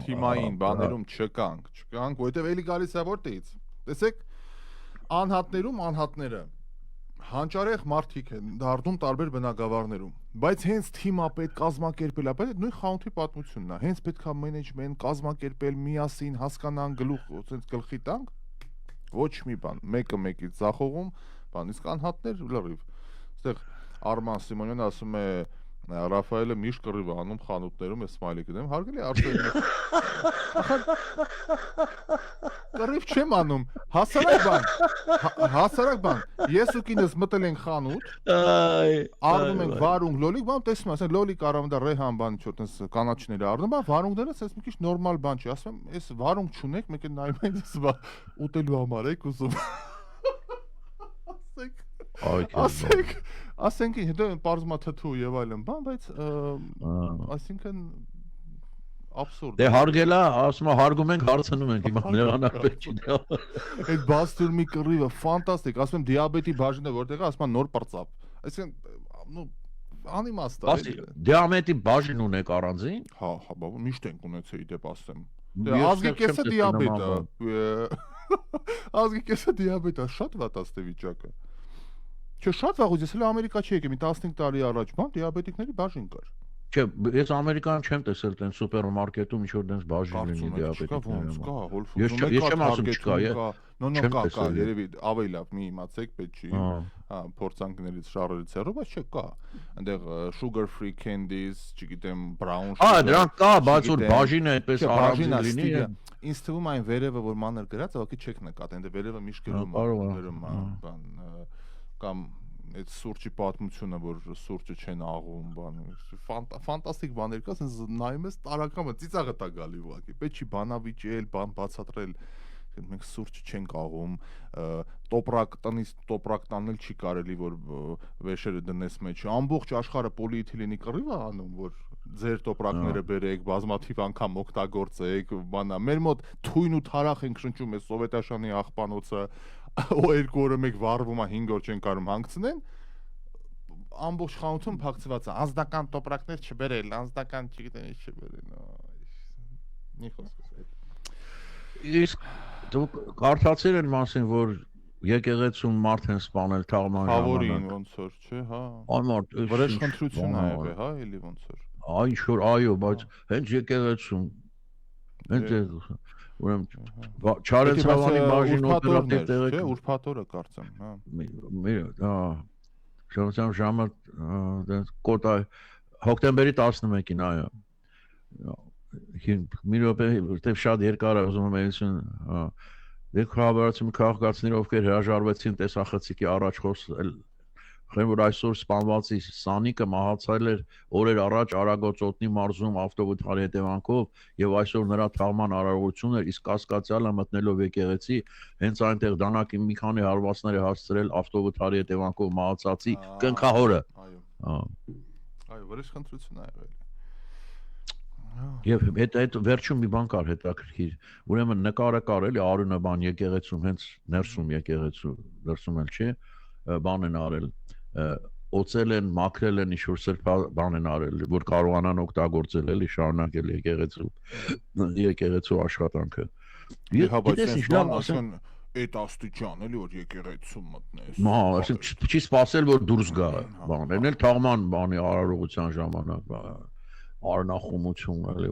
թիմային բաներում չկանք, որովհետև էլի գալիս է որտեղից։ Տեսեք, անհատներում անհատները հանճարեղ մարդիկ են դառնում տարբեր բնակավարներում, բայց հենց թիմա պետք կազմակերպել, բայց նույն խանութի պատմությունն է, հենց պետք է մենեջմենտ կազմակերպել, միասին հասկանան, գլխի տանք, ոչ մի բան, մեկը մեկից ձախողում, բան, իսկ անհատներ լրիվ, այստեղ Արման Սիմոնյանը ասում է Ռաֆայելը միշտ կռիվ անում խանութներում է սմայլիկը դեմ, հարգելի Արսենը կռիվ չեմ անում, հասարակ բան, ես ու կինս մտել ենք խանութ, առնում ենք վարունգ լոլիկ, բան տեսնում ասեն լոլիկ առավ դա ռեհան բան չոր տես կանաչները առնում, բան վարունգները ասես մի քիչ նորմալ բան չի, ասում եմ, այս վարունգ չունեք, մեկը նայում են ես ուտելու համար եք ուզում ասենք հետո պարզումա թթու եւ այլն բան, բայց այսինքն absurd։ Դե հարգելա, ասում հարգում ենք, հարցնում ենք, հիմա նրանապետ չի դա։ Այդ բաստուրմի կռիվը ֆանտաստիկ, ասում եմ դիաբետի բաժինը որտեղ է, ասում նոր պրծապ։ Այսինքն, նո անիմաստ է։ Դիաբետի բաժին ունեք առանձին։ Հա, բա միշտ ենք ունեցել դեպ ասեմ։ Դե ազգի կեսը դիաբետ է։ Ազգի կեսը դիաբետ է, շատ վատ է վիճակը։ Չէ, շատ վաղուց ես հենց Ամերիկա չի եկել, մի 15 տարի առաջ, բան դիաբետիկների բաժին կար։ Չէ, ես Ամերիկան չեմ տեսել տեն սուպերմարկետում ինչ որ դենց բաժին լինի դիաբետիկների։ Կա, Whole Ես չեմ ասում չկա, կա, երևի ավելի լավ մի իմացեք, պետք չի։ Հա, փորձանքներից շարերից հեռու, բայց չէ, կա։ Այնտեղ sugar free candies, չգիտեմ, brown sugar։ Դրանք կա, բայց որ բաժինը այդպես առանձին լինի։ Ինձ թվում այն վերևը, որ մանր գրած, ուղղակի չեք նկատի, այնտեղ վերևը միշտ գրում է, բան կամ այդ սուրճի պատմությունը, որ սուրճը չեն աղում, բան, ֆանտաստիկ բաներ կա, ասես նայում ես տարակամը ծիծաղը տա գալի ուղղակի, պետք չի բանավիճել, բան բացատրել, մենք սուրճը չենք աղում, տնից տոպրակ տանել չի կարելի, որ վեշերը դնես մեջ, ամբողջ աշխարհը պոլիէթիլենի կռիվ է անում, որ ձեր տոպրակները բերեք, բազմաթիվ անգամ օգտագործեք, բանա, մեր մոտ թույն ու թարախ ենք շնչում, այս սովետաշանի աղբանոցը ու 2 օրը մեկ վառվում է 5 օր չեն կարող հանգցնեն ամբողջ խանութում փակցված է անձնական տոպրակներ չբերել անձնական չգիտեմ ինչ չբերել մի խոսք իսկ դուք կարդացել են մասին որ եկեղեցուն մարդ են սպանել թաղման ժամանակ ոնց որ չէ հա անմարդ վրեժխնդրություն ա եղել հա էլի ոնց որ ինչ որ այո բայց հենց եկեղեցում հենց ուրեմն Չարենցավանի բաժին օպերատիվ տեղեկ չէ ուրբաթորը կարծեմ հա շրջան ժամը կոտա հոկտեմբերի 11-ին այո մի րոպե որտեվ շատ երկար է ուզում եմ ելություն դեք խաբարացում քաղաքացիներ ովքեր հրաժարվեցին տեսախցիկի առաջ խոսել Խեմ որ այսօր սպանվածի Սանիկը մահացել էր օրեր առաջ Արագոց օտնի մարզում ավտովթարի հետևանքով եւ այսօր նրա թաղման արարողությունն էր իսկ կասկածյալը մտնելով եկեղեցի հենց այնտեղ դանակի մի քանի հարվածներ է հասցրել ավտովթարի հետևանքով մահացածի կնքահորը այո վրեժխնդրություն ա եղել Եվ այդ վերջում մի բան կար հետաքրքիր ուրեմն նկարը կար էլի Արունը բան եկեղեցում հենց ներսում եկեղեցու դրսում էլ չի բան են արել օծել են մաքրել են ինչ-որ սրբ բան են արել որ կարողանան օգտագործել էլի շարունակել եկեղեցու աշխատանքը գիտես ինչ լավ ասեն այդ աստիճան էլի որ եկեղեցու մտնես մա ասենք չի սпасել որ դուրս գա բաներն էլ թաղման բանի արարողության ժամանակ Արնախումություն էլի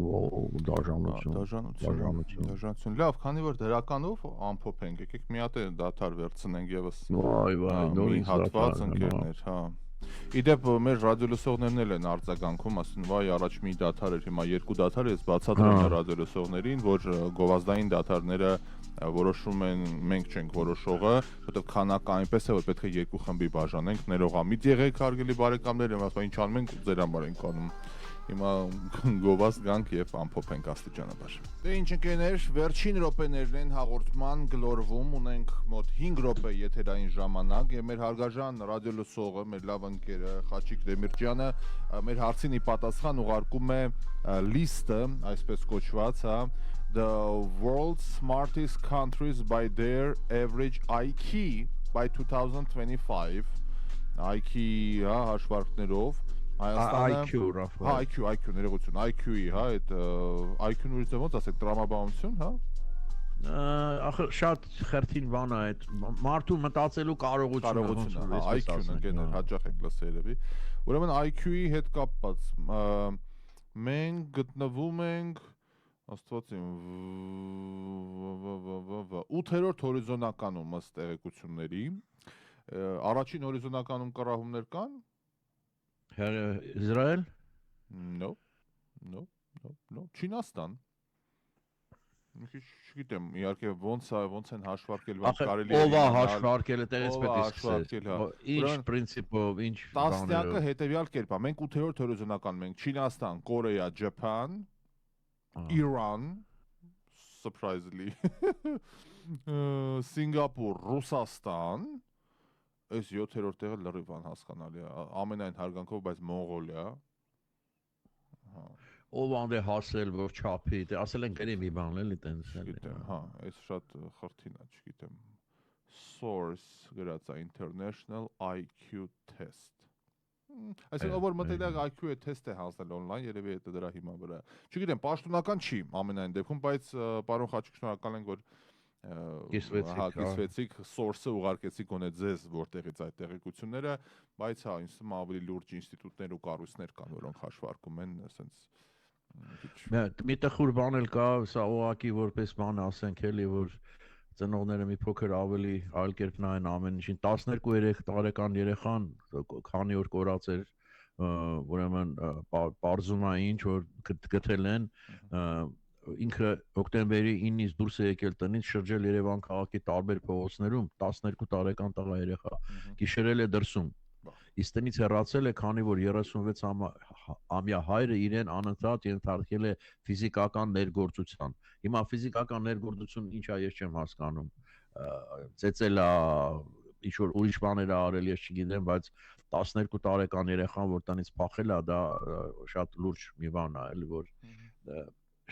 դաժանություն լավ քանի որ դրականով ամփոփ ենք եկեք մի հատ դաթար վերցնենք եւս նորի հատված ընկերներ հա իդեպ մեր ռադիոլսողներն էլ են արձագանքում ասեն վայ առաջ մի դաթար էր հիմա 2 դաթար ես բացատրում եմ ռադիոլսողներին որ գովազդային դաթարները որոշում են մենք չենք որոշողը որովհետեւ քանակը այնպես է որ պետք է 2 խմբի բաժանենք ներողամիտ եղեք հարգելի բարեկամներ եմ ասում ինչ անում ենք ձեր համար ենք անում Հիմա գովաս գանք եւ ամփոփենք աստիճանաբար։ Դե ինչ ընկերներ, վերջին րոպեներն են հաղորդման գլորվում, ունենք մոտ 5 րոպե եթերային ժամանակ եւ մեր հարգարժան ռադիո լսողը, մեր լավ ընկերը Խաչիկ Դեմիրճյանը մեր հարցին ի պատասխան ուղարկում է լիստը, այսպես կոչված, հա, the world's smartest countries by their average IQ by 2025 IQ, հա, հաշվարկներով Հայաստանը IQ ներողություն IQ-ի, հա, այդ IQ-ն ուրիշ ոնց ասեք, տրամաբանություն, հա։ Ախր շատ խերթին բան է այդ մարդու մտածելու կարողությունը, IQ-ն ընկերներ հաճախ եք լսել երևի։ Ուրեմն IQ-ի հետ կապված մենք գտնվում ենք Աստված իմ 8-րդ հորիզոնականում ըստ տեղեկությունների։ Առաջին հորիզոնականում կռահումներ կան։ Իսրայել? No. Չինաստան։ Չգիտեմ, իհարկե ոնց են հաշվարկել, ոնց կարելի է։ Ով է հաշվարկել, այդտեղից պետք է սկսել։ Ինչ պրինցիպով, ինչ բաներով։ Տասնյակը հետևյալ կերպ է։ Մենք 8-րդ հորիզոնականում ենք Չինաստան, Կորեա, Japan, Iran, surprisingly, Սինգապուր, Ռուսաստան, այս 7-րդ տեղը լրիվ անհասկանալի է, ամենայն հարգանքով, բայց Մոնղոլիա։ Ով անդե հասել, որ չափի, ասել են գրի մի բան էլի տենց։ Չգիտեմ, հա, այս շատ խրթին է, չգիտեմ։ Source գրած է International IQ Test։ Այսինքն որ մտել IQ-ի թեստ է հանձնել on-line, երևի է դրա հիման վրա։ Չգիտեմ, պաշտոնական չի ամենայն դեպքում, բայց պարոն Խաչիկ, շնորհակալ ենք, որ կիսվեցիք source-ը ուղարկեցիք գոնե ձեզ որտեղից այդ տեղեկությունները, բայց հա, ինձ թվում է ավելի լուրջ ինստիտուտներ ու կառույցներ կան, որոնք հաշվարկում են, ասենց մի տխուր բան էլ կա, սա ուղղակի որպես բան ասենք էլի, որ ծնողները մի փոքր ավելի այլ կերպ նայեն ամեն ինչին 12-3 տարեկան երեխան քանի օր կորած էր ուրեմն բարձում է ինչ որ գտել են ինքը հոկտեմբերի 9-ից դուրս է եկել տնից շրջել Երևան քաղաքի տարբեր փողոցներում 12 տարեկան տղա երեխա գիշերել է դրսում իսկ տնից հեռացել է քանի որ 36-ամյա հայրը իրեն անընդհատ ենթարկել է ֆիզիկական ներգործության հիմա ֆիզիկական ներգործություն ինչ է ես չեմ հասկանում ծեծել է ինչ որ ուրիշ բաներ արել ես չգիտեմ բայց 12 տարեկան երեխան որ տնից փախել է դա շատ լուրջ մի բան է էլի որ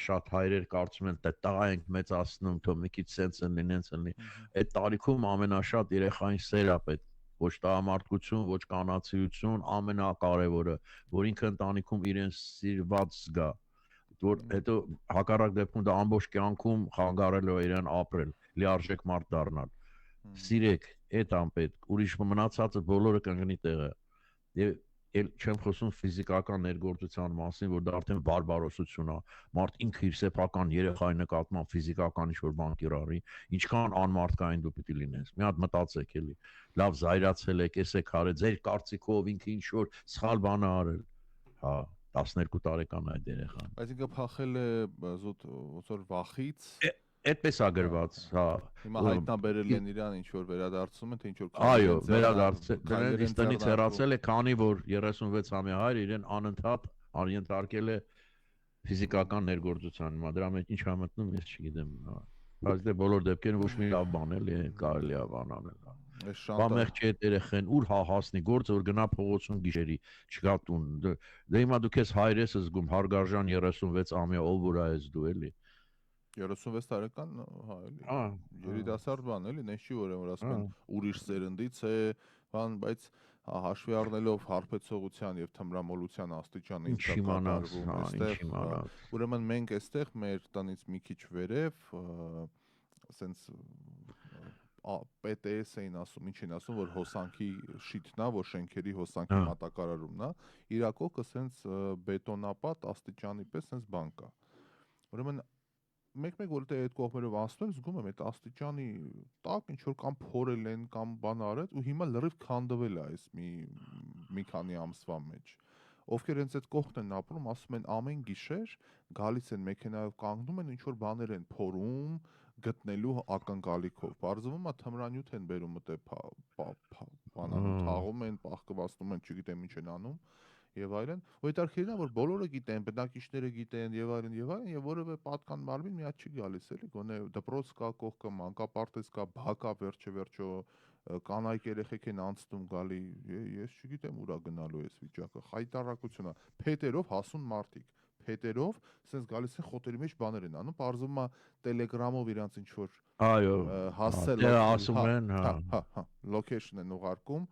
շատ հայրեր կարծում են թե տղա ենք մեծացնում թող մի քիչ սենց լինեն այդ տարիքում ամենաշատ երեխային սեր է պետք ոչ տղամարդկություն ոչ կանացիություն ամենակարևորը որ ինքը ընտանիքում իրեն սիրված զգա որ հետո հակառակ դեպքում դա ամբողջ կյանքում խանգարելու է իրեն ապրել լիարժեք մարդ դառնալ սիրեք այդ անպետք ուրիշ մնացածը բոլորը կընկնի տեղը եւ չեմ խոսում ֆիզիկական ներգործության մասին որ դա արդեն բարբարոսություն է մարդ ինքը իր սեփական երեխայի նկատմամբ ֆիզիկական ինչ-որ բան կիրառի ինչքան անմարդկային դու պիտի լինես մի հատ մտածեք էլի լավ զայրացել եք եք արել ձեր կարծիքով ինքը ինչ-որ սխալ բան է արել հա 12 տարեկան այդ երեխան բայց ինքը փախել է զուտ ոնց որ վախից Այդպես է գրված, հա։ Հիմա հայտնաբերել են իրան ինչ որ վերադարձում են, թե ինչ որ Այո, վերադարձել, դրանից տնից հեռացել է, քանի որ 36-ամյա հայր իրեն անընդհատ ենթարկել է ֆիզիկական ներգործության, հիմա դրա մեջ ինչ է մտնում, ես չգիտեմ, բայց դե բոլոր դեպքերում ոչ մի լավ բան էլի կարելի է բան անել։ Բա մեղք չէ այդ երեխեն, ուր հասնի գործը որ գնա փողոցում գիշերի, չգա տուն։ Դե հիմա դու քեզ հայր ես զգում, հարգարժան 36-ամյա ով որ ես դու էլի 36 տարեկան, հա, էլի։ Երիտասարդ բան, էլի, նես չի որ ասում են ուրիշ սերնդից է, բան, բայց հաշվի առնելով հարբեցողության եւ թմրամոլության աստիճանը ինչ է կատարվում այստեղ, ուրեմն մենք այստեղ մեր տնից մի քիչ վերև, ասենց PTS էին ասում, ինչ են ասում, որ հոսանքի շիթն է, որ շենքերի հոսանքի մատակարարումն է, իրակոք ասենց բետոնապատ աստիճանի պես ասենց բան կա։ Ուրեմն մեկ-մեկ որ դե այդ կողմերով անցնում եմ, զգում եմ այդ աստիճանի տակ ինչ որ կամ փորել են կամ բան արել ու հիմա լրիվ քանդվել է այս մի քանի ամսվա մեջ։ Ովքեր հենց այդ կողքն են ապրում, ասում են ամեն գիշեր գալիս են մեքենայով կանգնում են ինչ որ բաներ են փորում գտնելու ակնկալիքով։ Բարձվում է թմրանյութ են բերում մտե բանանում, թաղում են, պահկվացնում են, չգիտեմ ինչ են անում։ եւ այլն, ու հետաքրքիրն է, որ բոլորը գիտեն, բնակիչները գիտեն եւ այլն, եւ որևէ պատկան մարմին մի հատ չի գալիս էլի, գոնե դպրոց կա կողքը, մանկապարտեզ կա, բակա վերջը կանայք երեխեք են անցնում գալի, ես չգիտեմ ուրա գնալու էս վիճակը, խայտարակություն է, փետերով հասուն մարդիկ, փետերով, sense գալիս են խոտերի մեջ բաներ են անում, բարձում է Telegram-ով իրանց ինչ որ այո, հասել, ասում են, location են ուղարկում,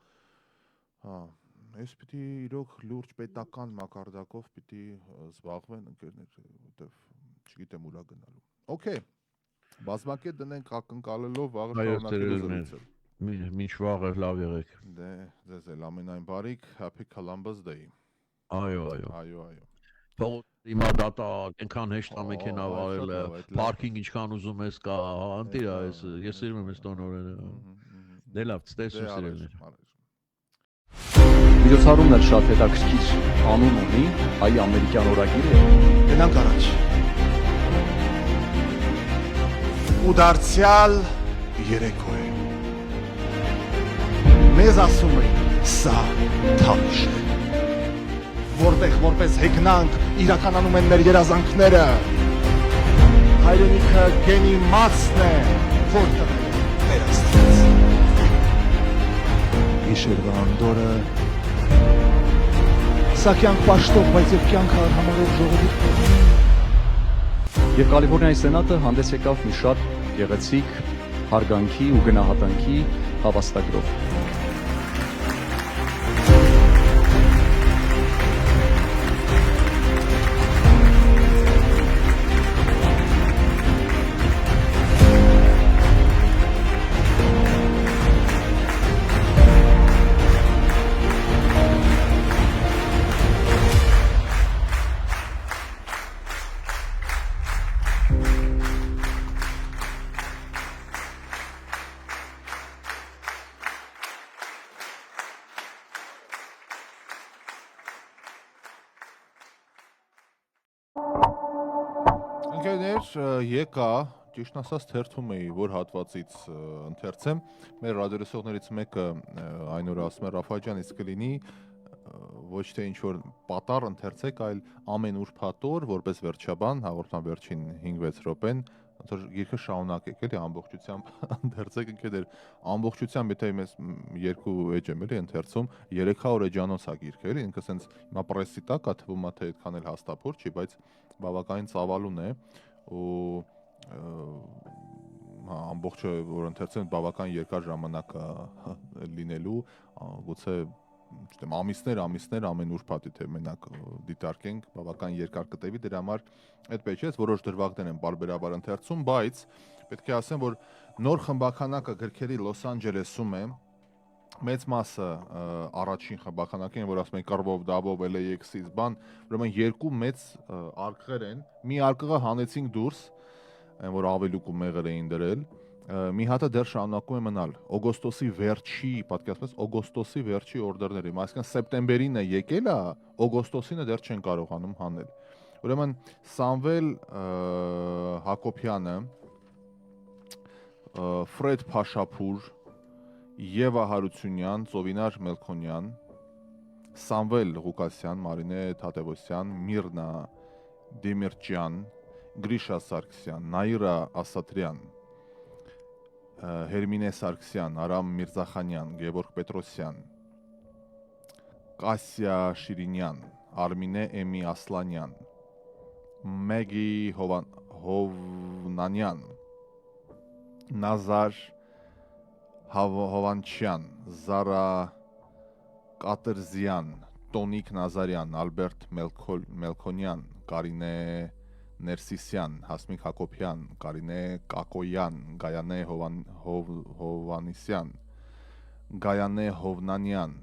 Ես պիտի իրոք լուրջ պետական մակարդակով պիտի զբաղվեն ընկերներ, որտեվ չգիտեմ ուրա գնալու։ Okay, բազմակետ դնենք ակնկալելով վաղը շարունակելու զրույցը։ Մինչ վաղը լավ եղեք։ Դե, ձեզ էլ ամենայն բարիք, Happy Columbus Day։ Այո։ Թող հիմա դատա այնքան հեշտ է մեքենա վարելը, պարքինգ ինչքան ուզում ես կա, անտիրա ես սիրում եմ այս տոնորենը։ Դե լավ, ցտեսություն սիրելիներ։ Միջոցառումն էլ շատ հետաքրքիր անուն ունի, հայ-ամերիկյան օրագիրը։ Գնանք առաջ։ Ու դարձյալ երեկո է։ Մեզ ասում են, սա թավիշ է։ Որտեղ որպես հեգնանք իրականանում են մեր երազանքները։ Հայրենիքը գենի մածն է, որ տվել է մեր Աստված։ Գիշերվա անդորը Սա կյանք պաշտող, բայց և կյանք արհամարող ժողովուրդ է։ Եվ Կալիֆորնիայի սենատը հանդես եկավ մի շատ գեղեցիկ հարգանքի ու գնահատանքի հավաստագրով։ Եկա, ճիշտ ասած թերթում էի, որ հատվածից ընթերցեմ, մեր ռադիոլսողներից մեկը այն օրը ասում է Ռաֆայել ջան, իսկ կլինի ոչ թե ինչ որ պատառ ընթերցեք, այլ ամեն ուրբաթ օր, որպես վերջաբան, հաղորդման վերջին 5-6 րոպեն, որ գիրքը շարունակեք, էլի ամբողջությամբ ընթերցեք, ընկերներ, ամբողջությամբ եթե ես 2 էջ եմ էլի ընթերցում, 300 էջանոց է գիրքը, էլի, ինքը սենց հիմա պրեսի տակ է թվում է թե այդքան էլ հաստափոր չի, բայց բավականին ծավալուն է ու ամբողջը որ ընթերցեն բավական երկար ժամանակ լինելու գուցե չգիտեմ ամիսներ ամեն ուրբաթ եթե մենակ դիտարկենք բավական երկար կտևի դրա համար այդպես չէ որոշ դրվագներ են բարբերաբար ընթերցում բայց պետք է ասեմ որ նոր խմբականակը գրքերի Լոս Անջելեսում է մեծ մասը առաջին խմբականակին որ ասում են Կռվով դաբով LAX-ից բան ուրեմն երկու մեծ արկղեր են մի արկղը հանեցինք դուրս այն որ ավելուկ ու մեղր էին դրել մի հատը դեռ շարունակում է մնալ օգոստոսի վերջի պատկերացնես օգոստոսի վերջի օրդերների այսինքն սեպտեմբերին է եկել է օգոստոսին դեռ չեն կարողանում հանել ուրեմն Սամվել Հակոբյանը Ֆրեդ Փաշափուր Եվա Հարությունյան, Ծովինար Մելքոնյան, Սամվել Ղուկասյան, Մարինե Թադևոսյան, Միրնա Դիմիրճյան, Գրիշա Սարգսյան, Նաիրա Ասատրյան, Հերմինե Սարգսյան, Արամ Միրզախանյան, Գևորգ Պետրոսյան, Կասիա Շիրինյան, Արմինե Էմի Ասլանյան, Մեգի Հովնանյան, Նազար Հովանչյան, Զարա Կատրզյան, Տոնիկ Նազարյան, Ալբերտ Մելքոնյան, Կարինե Ներսիսյան, Հասմիկ Հակոբյան, Կարինե Կակոյան, Գայանե Հովանիսյան, Գայանե Հովնանյան,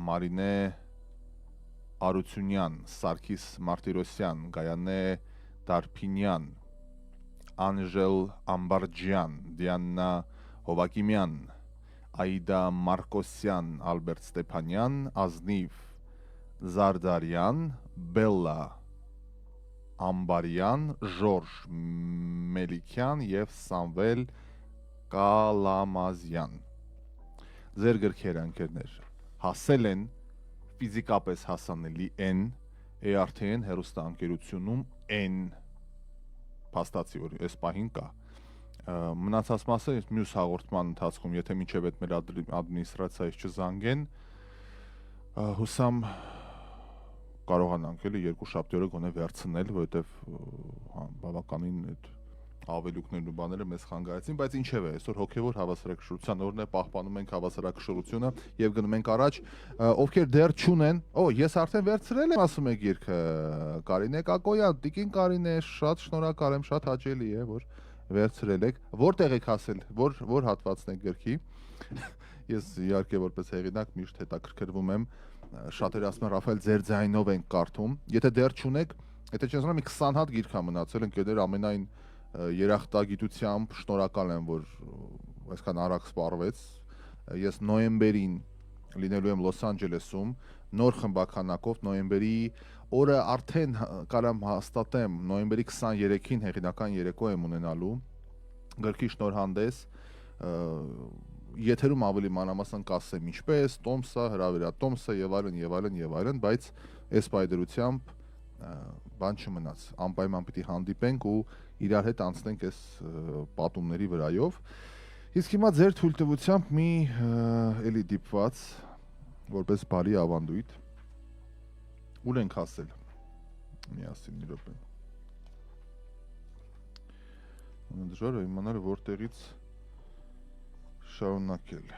Մարինե Արությունյան, Սարգիս Մարտիրոսյան, Գայանե Դարփինյան, Անժել Ամբարջյան, Դիանա Հովակիմյան, Այդա Մարկոսյան, Ալբերտ Ստեփանյան, Ազնիվ Զարդարյան, Բելլա Ամբարյան, Ժորժ Մելիքյան եւ Սամվել Կալամազյան։ Ձեր գրքերը ընկերներ հասել են ֆիզիկապես հասանելի են, արդեն հեռուստաընկերությունում են փաստացի որ այս պահին կա։ Մնացած մասը մյուս հաղորդման ընթացքում, եթե մինչև այդ մեր ադմինիստրացիայից չզանգեն, հուսամ կարողանանք էլի երկու շաբթի օրը գոնե վերցնել, որովհետև բավականին այդ ավելուկներն ու բաները մեզ խանգարեցին, բայց ինչև է, այսօր հոգևոր հավասարակշռության օրն է, պահպանում ենք հավասարակշռությունը եւ գնում ենք առաջ, ովքեր դեռ չունեն, ես արդեն վերցրել եմ, ասում եք երգը, Կարինե Կակոյան, Տիկին Կարինե, շատ շնորհակալ եմ, շատ հաճելի է, որ վերցրել եք, որտեղ եք հասել, որ հատվածն եք գրքի, ես իհարկե որպես հեղինակ միշտ հետաքրքրվում եմ, շատերը ասում են Ռաֆայել ձեր ձայնով ենք կարդում, եթե դեռ չունեք, եթե չեմ ասում, մի 20 հատ գիրք է մնացել, ընկերներ ամենայն երախտագիտությամբ շնորհակալ եմ, որ այսքան արագ սպառվեց, ես նոյեմբերին լինելու եմ Լոս Անջելեսում, նոր խմբականակով նոյեմբերի օրը արդեն կարամ հաստատեմ, նոյեմբերի 23-ին հեղինական երեկո եմ ունենալու, գրքի շնորհանդես, եթերում ավելի մանրամասն կասեմ ինչպես, Տոմսը, հրավերատոմսը եւ այլն, բայց այս պայդրությամբ բան չմնաց, անպայման պիտի հանդիպենք ու իրար հետ անցնենք այս պատումների վրայով, իսկ հիմա ձեր թույլտվությամբ մի էլի դիպված, որպես բարի ավանդույթ, ուր ենք հասել, միասին մի րոպե, դժվար է իմանալ որտեղից շարունակել,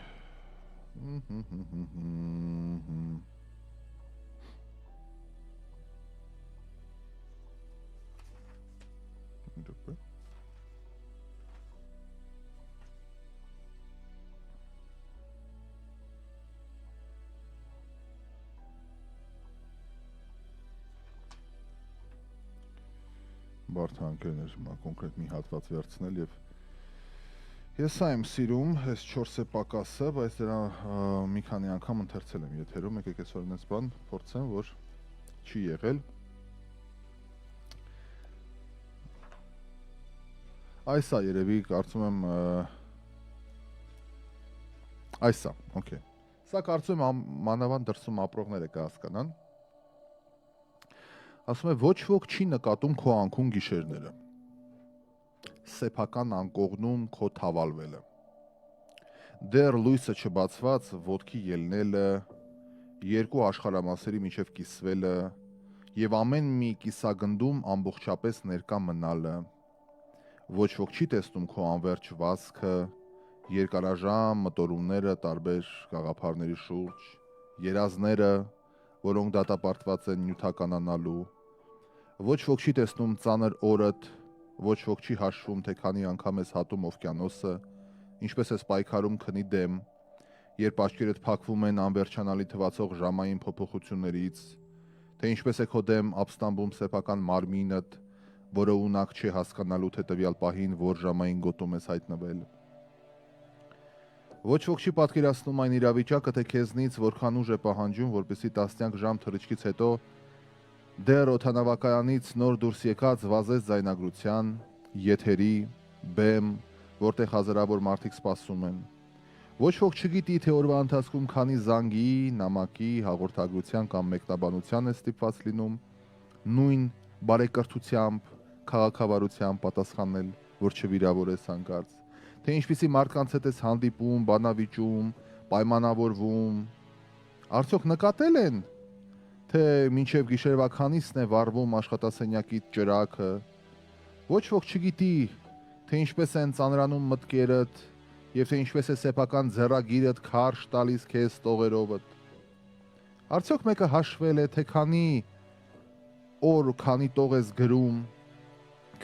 բարդ հանկերներ հիմա կոնկրետ մի հատված վերցնել եւ ես սա եմ սիրում, այս 4 պակասը, բայց դրա մի քանի անգամ ընթերցել եմ եթերում, եկեք այսօր այնպես բան փորձեմ, որ չի եղել։ Այս է երևի կարծում եմ այս է, օքեյ։ Սա կարծում եմ մանավանդ դրսում ապրողները կհասկանան։ Ասում է ոչ ոք չի նկատում քո անքուն գիշերները։ Սեփական անկողնում քո թավալվելը։ Դեռ լույսը չբացված ոտքի ելնելը, երկու աշխարհամասերի միջև կիսվելը եւ ամեն մի կիսագնդում ամբողջապես ներկա մնալը։ Ոչ ոք չի տեսնում քո անverջ վազքը, երկարաժամ մտորումները տարբեր գաղափարների շուրջ, երազները, որոնք դատապարտված են նյութականանալու։ Ոչ ոք չի տեսնում ծանր օրդ, ոչ ոք չի հաշվում, թե քանի անգամ ես հատում օվկիանոսը, ինչպես ես պայքարում քնի դեմ, երբ աչքերդ փակվում են անվերջանալի թվացող ժամային փոփոխություններից, թե ինչպես է քո դեմ ապստամբում սեփական մարմինդ, որը ունակ չի հասկանալու, թե տվյալ պահին որ ժամային գոտում ես հայտնվել։ Ոչ ոք չի պատկերացնում այն իրավիճակը, թե քեզնից որքան ուժ է պահանջում, որպեսզի տասնյակ ժամ թռիչքից հետո դեռ օդանավակայանից նոր դուրս եկած վազես ձայնագրության, եթերի, բեմ, որտեղ հազարավոր մարդիկ սպասում են։ Ոչ ոք չգիտի, թե օրվա ընթացքում քանի զանգի, նամակի, հաղորդագրության կամ մեկնաբանության է ստիպված լինում, նույն բարեկրթությամբ, քաղաքավարությամբ պատասխանել, որ չվիրավորես հանկարծ, թե ինչպիսի մարդկանց հետ ես հանդիպում, բանավիճում, պայմանավորվում, արդյոք նկատել են, թե մինչև գիշերվա քանիսն է վառվում աշխատասենյակից ճրագը, ոչ ոք չգիտի, թե ինչպես են ծանրանում մտքերդ եւ թե ինչպես է սեփական ձեռագիրդ քարշ տալիս քեզ տողերովդ։ Արդյոք մեկը հաշվել է, թե քանի օր քանի տող ես գրում,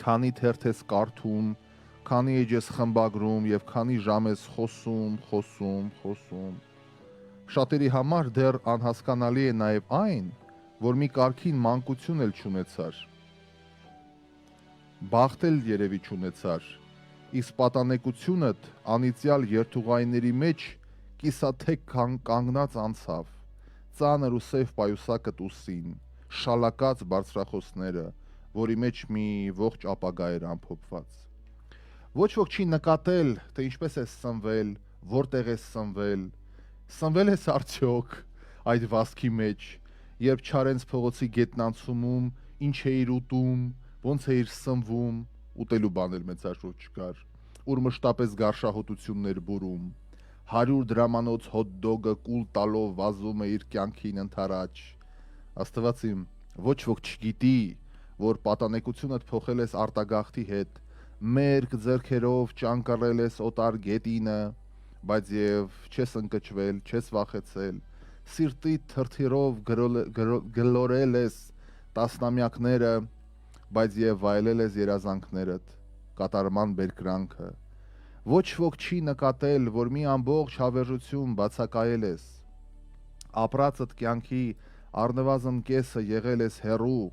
քանի թերթ ես կարդում, քանի էջ ես խմբագրում եւ քանի ժամ ես խոսում։ Շատերի համար դեռ անհասկանալի է նաեւ այն, որ մի կարգին մանկություն էլ չունեցար։ Բախտ էլ երևի չունեցար, իսկ պատանեկությունդ անիծյալ երթուղայինների մեջ կիսաթեք կանգնած անցավ, ծանր ու սև պայուսակդ ուսին, շալակած բարձրախոսները, որի մեջ մի ողջ ապագա էր ամփոփված։ Ոչ ոք չի նկատել, թե ինչպես ես սնվել, որտեղ ես սնվել ես արդյոք, այդ վազքի մեջ, երբ Չարենց փողոցի գետն անցումում, ինչ էիր ուտում, ոնց էիր սնվում, ուտելու բան էլ մեծաշուտ չկար, ուր մշտապես գարշահոտություններ բուրում, 100 դրամանոց հոթ-դոգը կուլ տալով վազում է իր կյանքին ընթരാճ, Աստված իմ, ոչ ոք չգիտի, որ պատանեկությունդ փոխել ես արտագաղթի հետ, մերկ ձեռքերով ճանկռել ես օտար գետինը, բայց եւ չես ընկճվել, չես վախեցել, սիրտի թրթիրով գլորել ես տասնամյակները, բայց եւ վայելել ես երազանքներդ, կատարման բերկրանքը, ոչ ոք չի նկատել, որ մի ամբողջ հավերժություն բացակայել ես, ապրածդ կյանքի առնվազն կեսը եղել ես հեռու,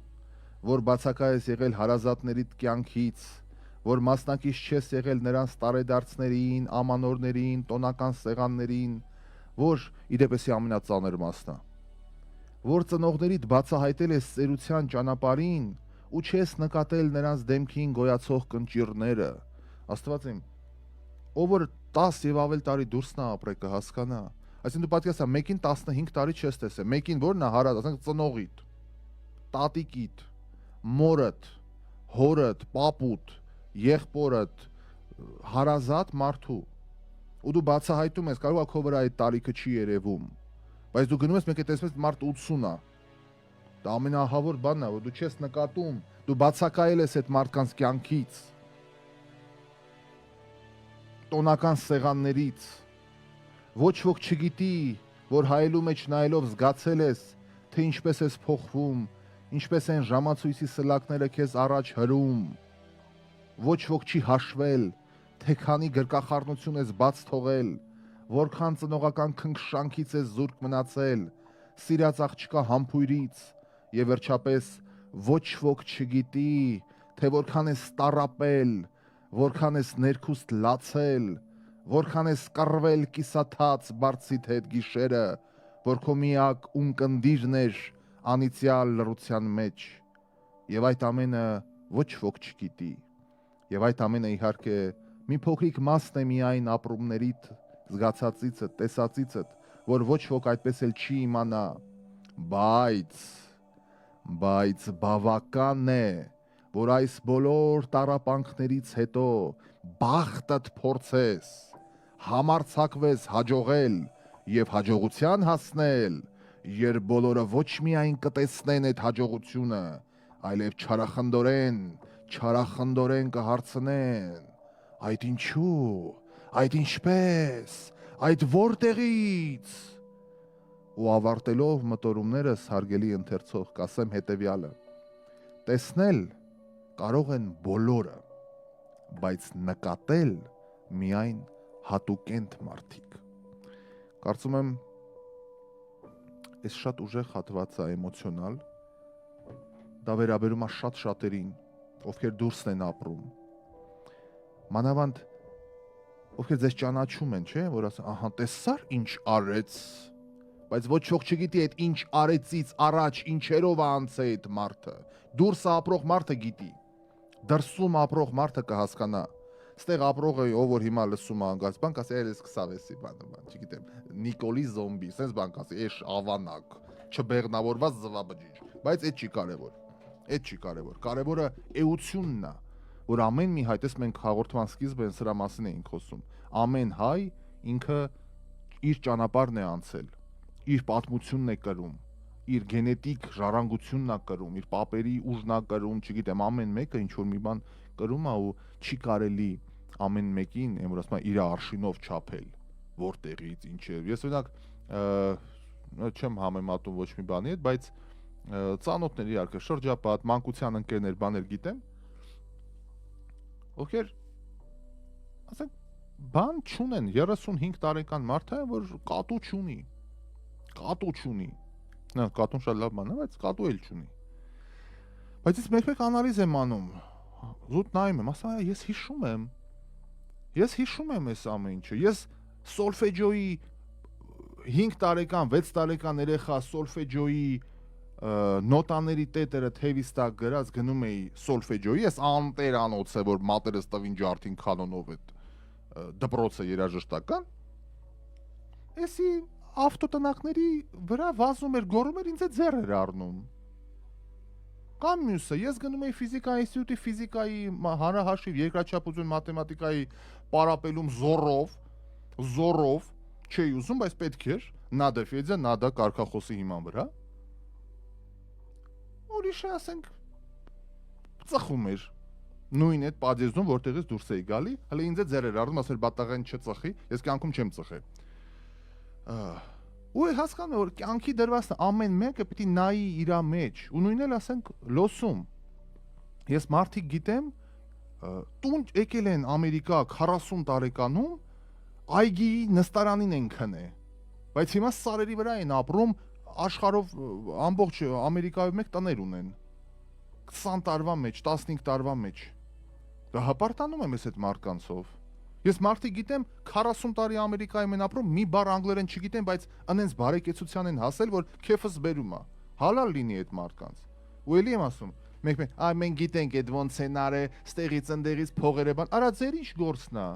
որ բացակայ ես եղել հարազատներիդ կյանքից, որ մասնակից չես եղել նրանց տարեդարձներին, ամանորներին, տոնական սեղաններին, որ իդեպեսի ամենածանր մասն է, որ ծնողներիդ բացահայտել ես ծերության ճանապարհին ու չես նկատել նրանց դեմքին գոյացող կնճիռները, Աստված իմ, ով որ 10 եւ ավել տարի դուրսն է ապրել կհասկանա, այսինքն դու պատկերացրա, մեկին 15 տարի չես տեսել, մեկին որն է հարած, ասենք ծնողիդ, տատիկիդ, մորդ, հորդ, պապուդ, եղբորդ, հարազատ մարդու, ու դու բացահայտում ես, կարող է քո վրա այդ տարիքը չի երևում, բայց դու գնում ես մեկ է տեսնես մարդ 80 է, դա ամենահավոր բանն է, որ դու չես նկատում, դու բացակայել ես այդ մարդկանց կյանքից, տոնական սեղաններից, ոչ ոք չգիտի, որ հայելու մեջ նայելով զգացել ես, թե ինչպես ես փոխվում, ինչպես են ժամացույցի սլակները քեզ առաջ հրում, ոչ ոք չի հաշվել, թե քանի գրկախառնություն ես բաց թողել, որքան ծնողական քնքշանքից ես զուրկ մնացել, սիրած աղջկա համբույրից, եւ վերջապես ոչ ոք չգիտի, թե որքան ես տառապել, որքան ես ներքուստ լացել, որքան ես կռվել կիսաթած բարձիդ հետ գիշերը, որ քո միակ ունկնդիրն էր անիծյալ լռության մեջ, եւ այդ ամենը ոչ ոք չգիտի, եւ այդ ամենը իհարկե մի փոքրիկ մասն է միայն ապրումներիդ, զգացածիցդ, տեսածիցդ, որ ոչ ոք այդպես էլ չի իմանա, բայց բավական է, որ այս բոլոր տառապանքներից հետո բախտդ փորձես, համարձակվես հաջողել եւ հաջողության հասնել, երբ բոլորը ոչ միայն կտեսնեն այդ հաջողությունը, այլև չարախնդորեն կհարցնեն, այդ ինչու, այդ ինչպես, այդ որտեղից, ու ավարտելով մտորումներս հարգելի ընթերցող կասեմ հետևյալը, տեսնել կարող են բոլորը, բայց նկատել միայն հատուկենտ մարդիկ։ Կարծում եմ, այս շատ ուժեղ հատված է էմոցիոնալ, դա վերաբերում է շատ շատերին, ովքեր դուրսն են ապրում, մանավանդ, ովքեր ձեզ ճանաչում են, չէ, որ ասեն, ահա, տեսար ինչ արեց, բայց ոչ ոք չգիտի այդ ինչ արեցից առաջ ինչերով է անցել այդ մարդը, դուրսը ապրող մարդը գիտի, դրսում ապրող մարդը կհասկանա, ստեղ ապրողը ով որ հիմա լսում է անգած բան կասի այս քսավեսի բան, չգիտեմ, Նիկոլի զոմբի, sense բան կասի, էշ ավանակ, չբեղնավորված զվաբջիջ, բայց այդ չի կարևոր, կարևորը էությունն է, որ ամեն մի հայ, տես մենք հաղորդման սկիզբը սրա մասին էինք խոսում, ամեն հայ ինքը իր ճանապարհն է անցել, իր պատմությունն է կրում, իր գենետիկ ժառանգությունն է կրում, իր պապերի ուժն է կրում, չգիտեմ, ամեն մեկը ինչ որ մի բան կրում է ու չի կարելի ամեն մեկին, որ ասում է իր արշինով չափել, որտեղից, ինչ է։ Ես օրինակ չեմ համեմատում ոչ մի բանի հետ, բայց ծանոթներ իհարկե շրջապատ, մանկության ընկերներ, բաներ գիտեմ, ովքեր ասենք բան չունեն, 35 տարեկան մարդ է, որ կատու չունի, կատուն շատ լավ բան է, բայց կատու էլ չունի, բայց ես մեկ անալիզ եմ անում, զուտ նայում եմ, ասա ես հիշում եմ այս ամեն ինչը, ես սոլֆեջոյի 5 տարեկան, 6 տարեկան երեխա սոլֆեջոյի նոտաների տետերը թևիս տակ գրած գնում էի սոլֆեջոյի, ես անտերանոց է, որ մատերս տվին ջարդին կանոնով այդ դպրոցը երաժշտական, եսի ավտոտնակների վրա վազում էր, գոռում էր, ինձ է ձեռ էր առնում։ Կամ մյուսը, ես գնում էի ֆիզիկայի ինստիտուտի ֆիզիկայի հանրահաշիվ երկրաչափություն մաթեմատիկայի պարապելում զորով չէի ուզում, բայց պետք էր, նադա Ֆեդիա, նադա կարգախոսի հիման վրա։ Ուրիշը, ասենք, ծխում էր նույն այդ պատեզում, որտեղից դուրս էի գալի, հələ ինձ է ձեռ էր առնում, ասել բատաղեն չծխի, ես կյանքում չեմ ծխել։ Ու հասկանում որ կյանքի դրվածն ամեն մեկը պիտի նայի իր մեջ, ու նույնն էլ ասենք լոսում։ Ես մարդիկ գիտեմ, տուն եկել են Ամերիկա 40 տարեկանում, այգի նստարանին են քնե, բայց հիմա սարերի վրա են ապրում, աշխարհով ամբողջ Ամերիկայով մեկ տներ ունեն 20 տարվա մեջ, 15 տարվա մեջ։ Դա հպարտանում եմ ես այդ մարդկանցով։ Ես մարդիկ գիտեմ 40 տարի Ամերիկայում են ապրում, մի բառ անգլերեն չգիտեն, բայց անենց բարեկեցության են հասել, որ քեֆս բերում է։ Հալալ լինի այդ մարդկանց։ Ու էլի եմ ասում, մենք գիտենք այդ ոնց են արել, ստեղից ընդեղից փողերը բան, արա ձեր ինչ գործն է։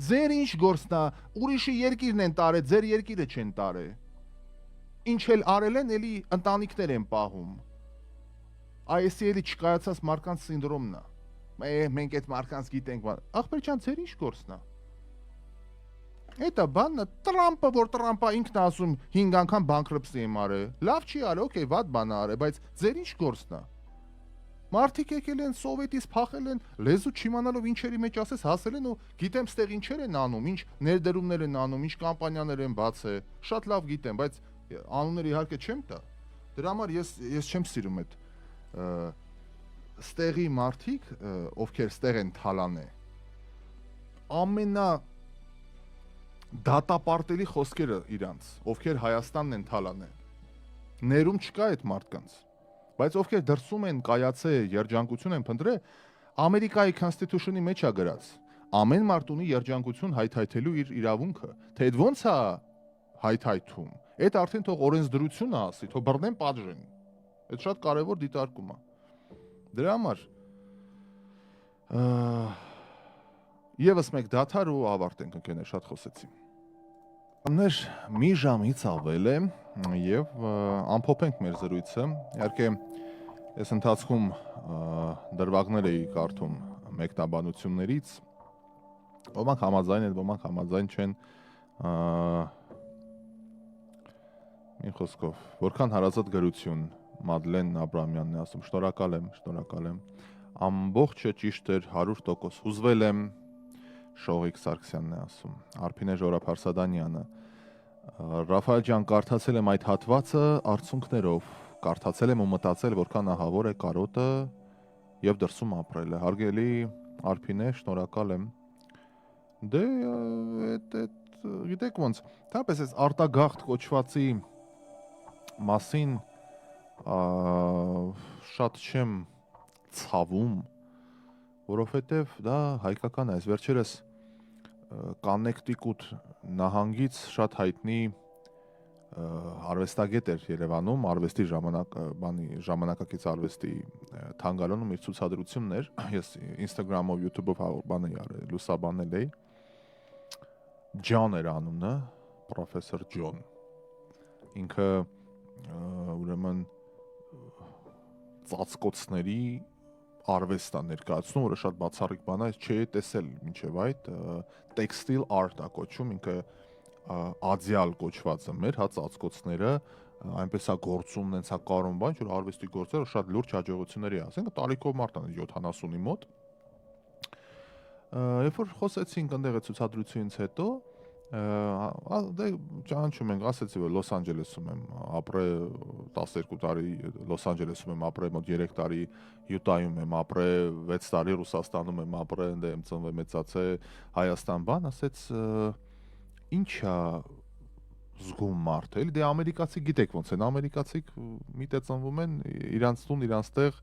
Ձեր ինչ գործն է, ուրիշի երկիրն են տարել, ձեր երկիրը չեն տարել։ Ինչ էլ արել են, էլի ընտանիքներ են պահում։ Այս էլի չկայացած մարդկանց սինդրոմն է։ Մենք այդ մարդկանց գիտենք, ախպեր ջան, ձեր ինչ գործն է։ Էտա բանը Տրամպը, որ Տրամպը ինքն է ասում 5 անգամ բանկրպտսի եմ արել։ Լավ չի արել, օքեյ, վատ բան արել, բայց ձեր ինչ գործն է։ Մարդիկ եկել են սովետից փախել են, լեզու չիմանալով ինչերի մեջ ասես հասել են ու գիտեմ ստեղ ինչեր են անում, ինչ ներդրումներ են անում, ինչ կամպանիաներ են բացել, շատ լավ գիտեմ, բայց անուններ իհարկե չեմ տա։ Դրա համար ես չեմ սիրում այդ ստեղի մարդիկ, ովքեր ստեղ են թալանե, ամենա դատապարտելի խոսքերը իրանց, ովքեր Հայաստանն են թալանե, ներում չկա այդ մարդկանց, բայց ովքեր դրսում են կայացե երջանկություն են փնտրել, Ամերիկայի Constitution-ի մեջ է գրած, ամեն մարդ ունի երջանկություն հայթայթելու իր իրավունքը, թե այդ ոնց է հայթայթում, այդ արդեն թող օրենսդրությունը ասի, թող բռնեն պատժեն, այդ շատ կարևոր դիտարկում է։ Դրա համար եւս մեկ դաթար ու ավարտենք ընկերներ, շատ խոսեցի։ Ներ մի ժամից ավել է եւ ամփոփենք մեր զրույցը։ Իհարկե ես ընթացքում դրվագներ էի կարդում մեկնաբանություններից։ Ոմանք համաձայն են, ոմանք համաձայն չեն։ Մի խոսքով, որքան հարազատ գրություն Մադլեն Աբրամյանն է ասում, շնորհակալ եմ։ Ամբողջը ճիշտ էր 100%, հուզվել եմ, Շողիկ Սարգսյանն է ասում, Արփինե Ժորապարսադանյանը, Ռաֆայել ջան, կարդացել եմ այդ հատվածը արդյունքներով, կարդացել եմ ու մտածել, որքան ահավոր է կարոտը եւ դրսում ապրելը, հարգելի Արփինե, շնորհակալ եմ։ Դե գիտեք ոնց, թապես այս արտագաղթ կոչվածի մասին շատ չեմ ցավում, որովհետև դա հայկական է, այս վերջերս Կոննեկտիկուտ նահանգից շատ հայտնի արվեստագետ էր Երևանում, արվեստի ժամանակակից արվեստի թանգարանում իր ցուցադրությունն էր, ես Instagram-ով, YouTube-ով բան էի արել, լուսաբանել էի, Ջոն էր անունը, պրոֆեսոր Ջոն, ինքը ուրեմն ծածկոցների արվեստա ներկայացնում, որը շատ բացառիկ բան է, չէի տեսել մինչև այդ տեքստիլ art է կոչվում, ինքը ադիալ կոչվածը մեր հա ծածկոցները այնպես է գործում, նենց է կարում բան, որ արվեստի գործերը շատ լուրջ հաջողությունների է, ասենք տարիքով մարդ է 70-ի մոտ։ Երբ որ խոսեցինք այնտեղ ցուցադրությունից հետո, դե ճանաչում ենք, ասեցի որ Լոս Անջելեսում եմ ապրել 12 տարի, Լոս Անջելեսում եմ ապրել, մոտ 3 տարի Յուտայում եմ ապրել, 6 տարի Ռուսաստանում եմ ապրել, ընդ եմ ծնվել մեծացել, Հայաստան բան, ասեց ինչ է զգում մարդը, էլի դե ամերիկացի գիտեք ոնց են, ամերիկացիք միտը ծնվում են, իրանց տուն, իրանց տեղ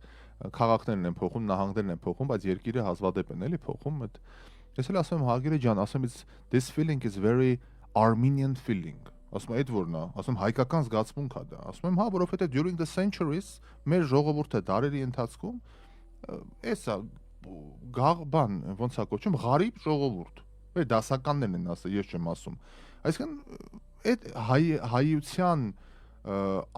քաղաքներն են փոխում, նահանգներն են փոխում, բայց երկիրը հազվադեպ են էլի փոխում, այդ ես էլ ասում եմ հարգելի ջան, ասում եմ this feeling is very Armenian feeling, ասում եմ այդ որն է, ասում եմ հայկական զգացմունք է դա, ասում եմ հա, որովհետեւ during the centuries մեր ժողովուրդը դարերի ընթացքում էսա բան ոնց է կոչվում, ղարիբ ժողովուրդ, մեր դասականներն են ասել, ես չեմ ասում, այսինքն այդ հայության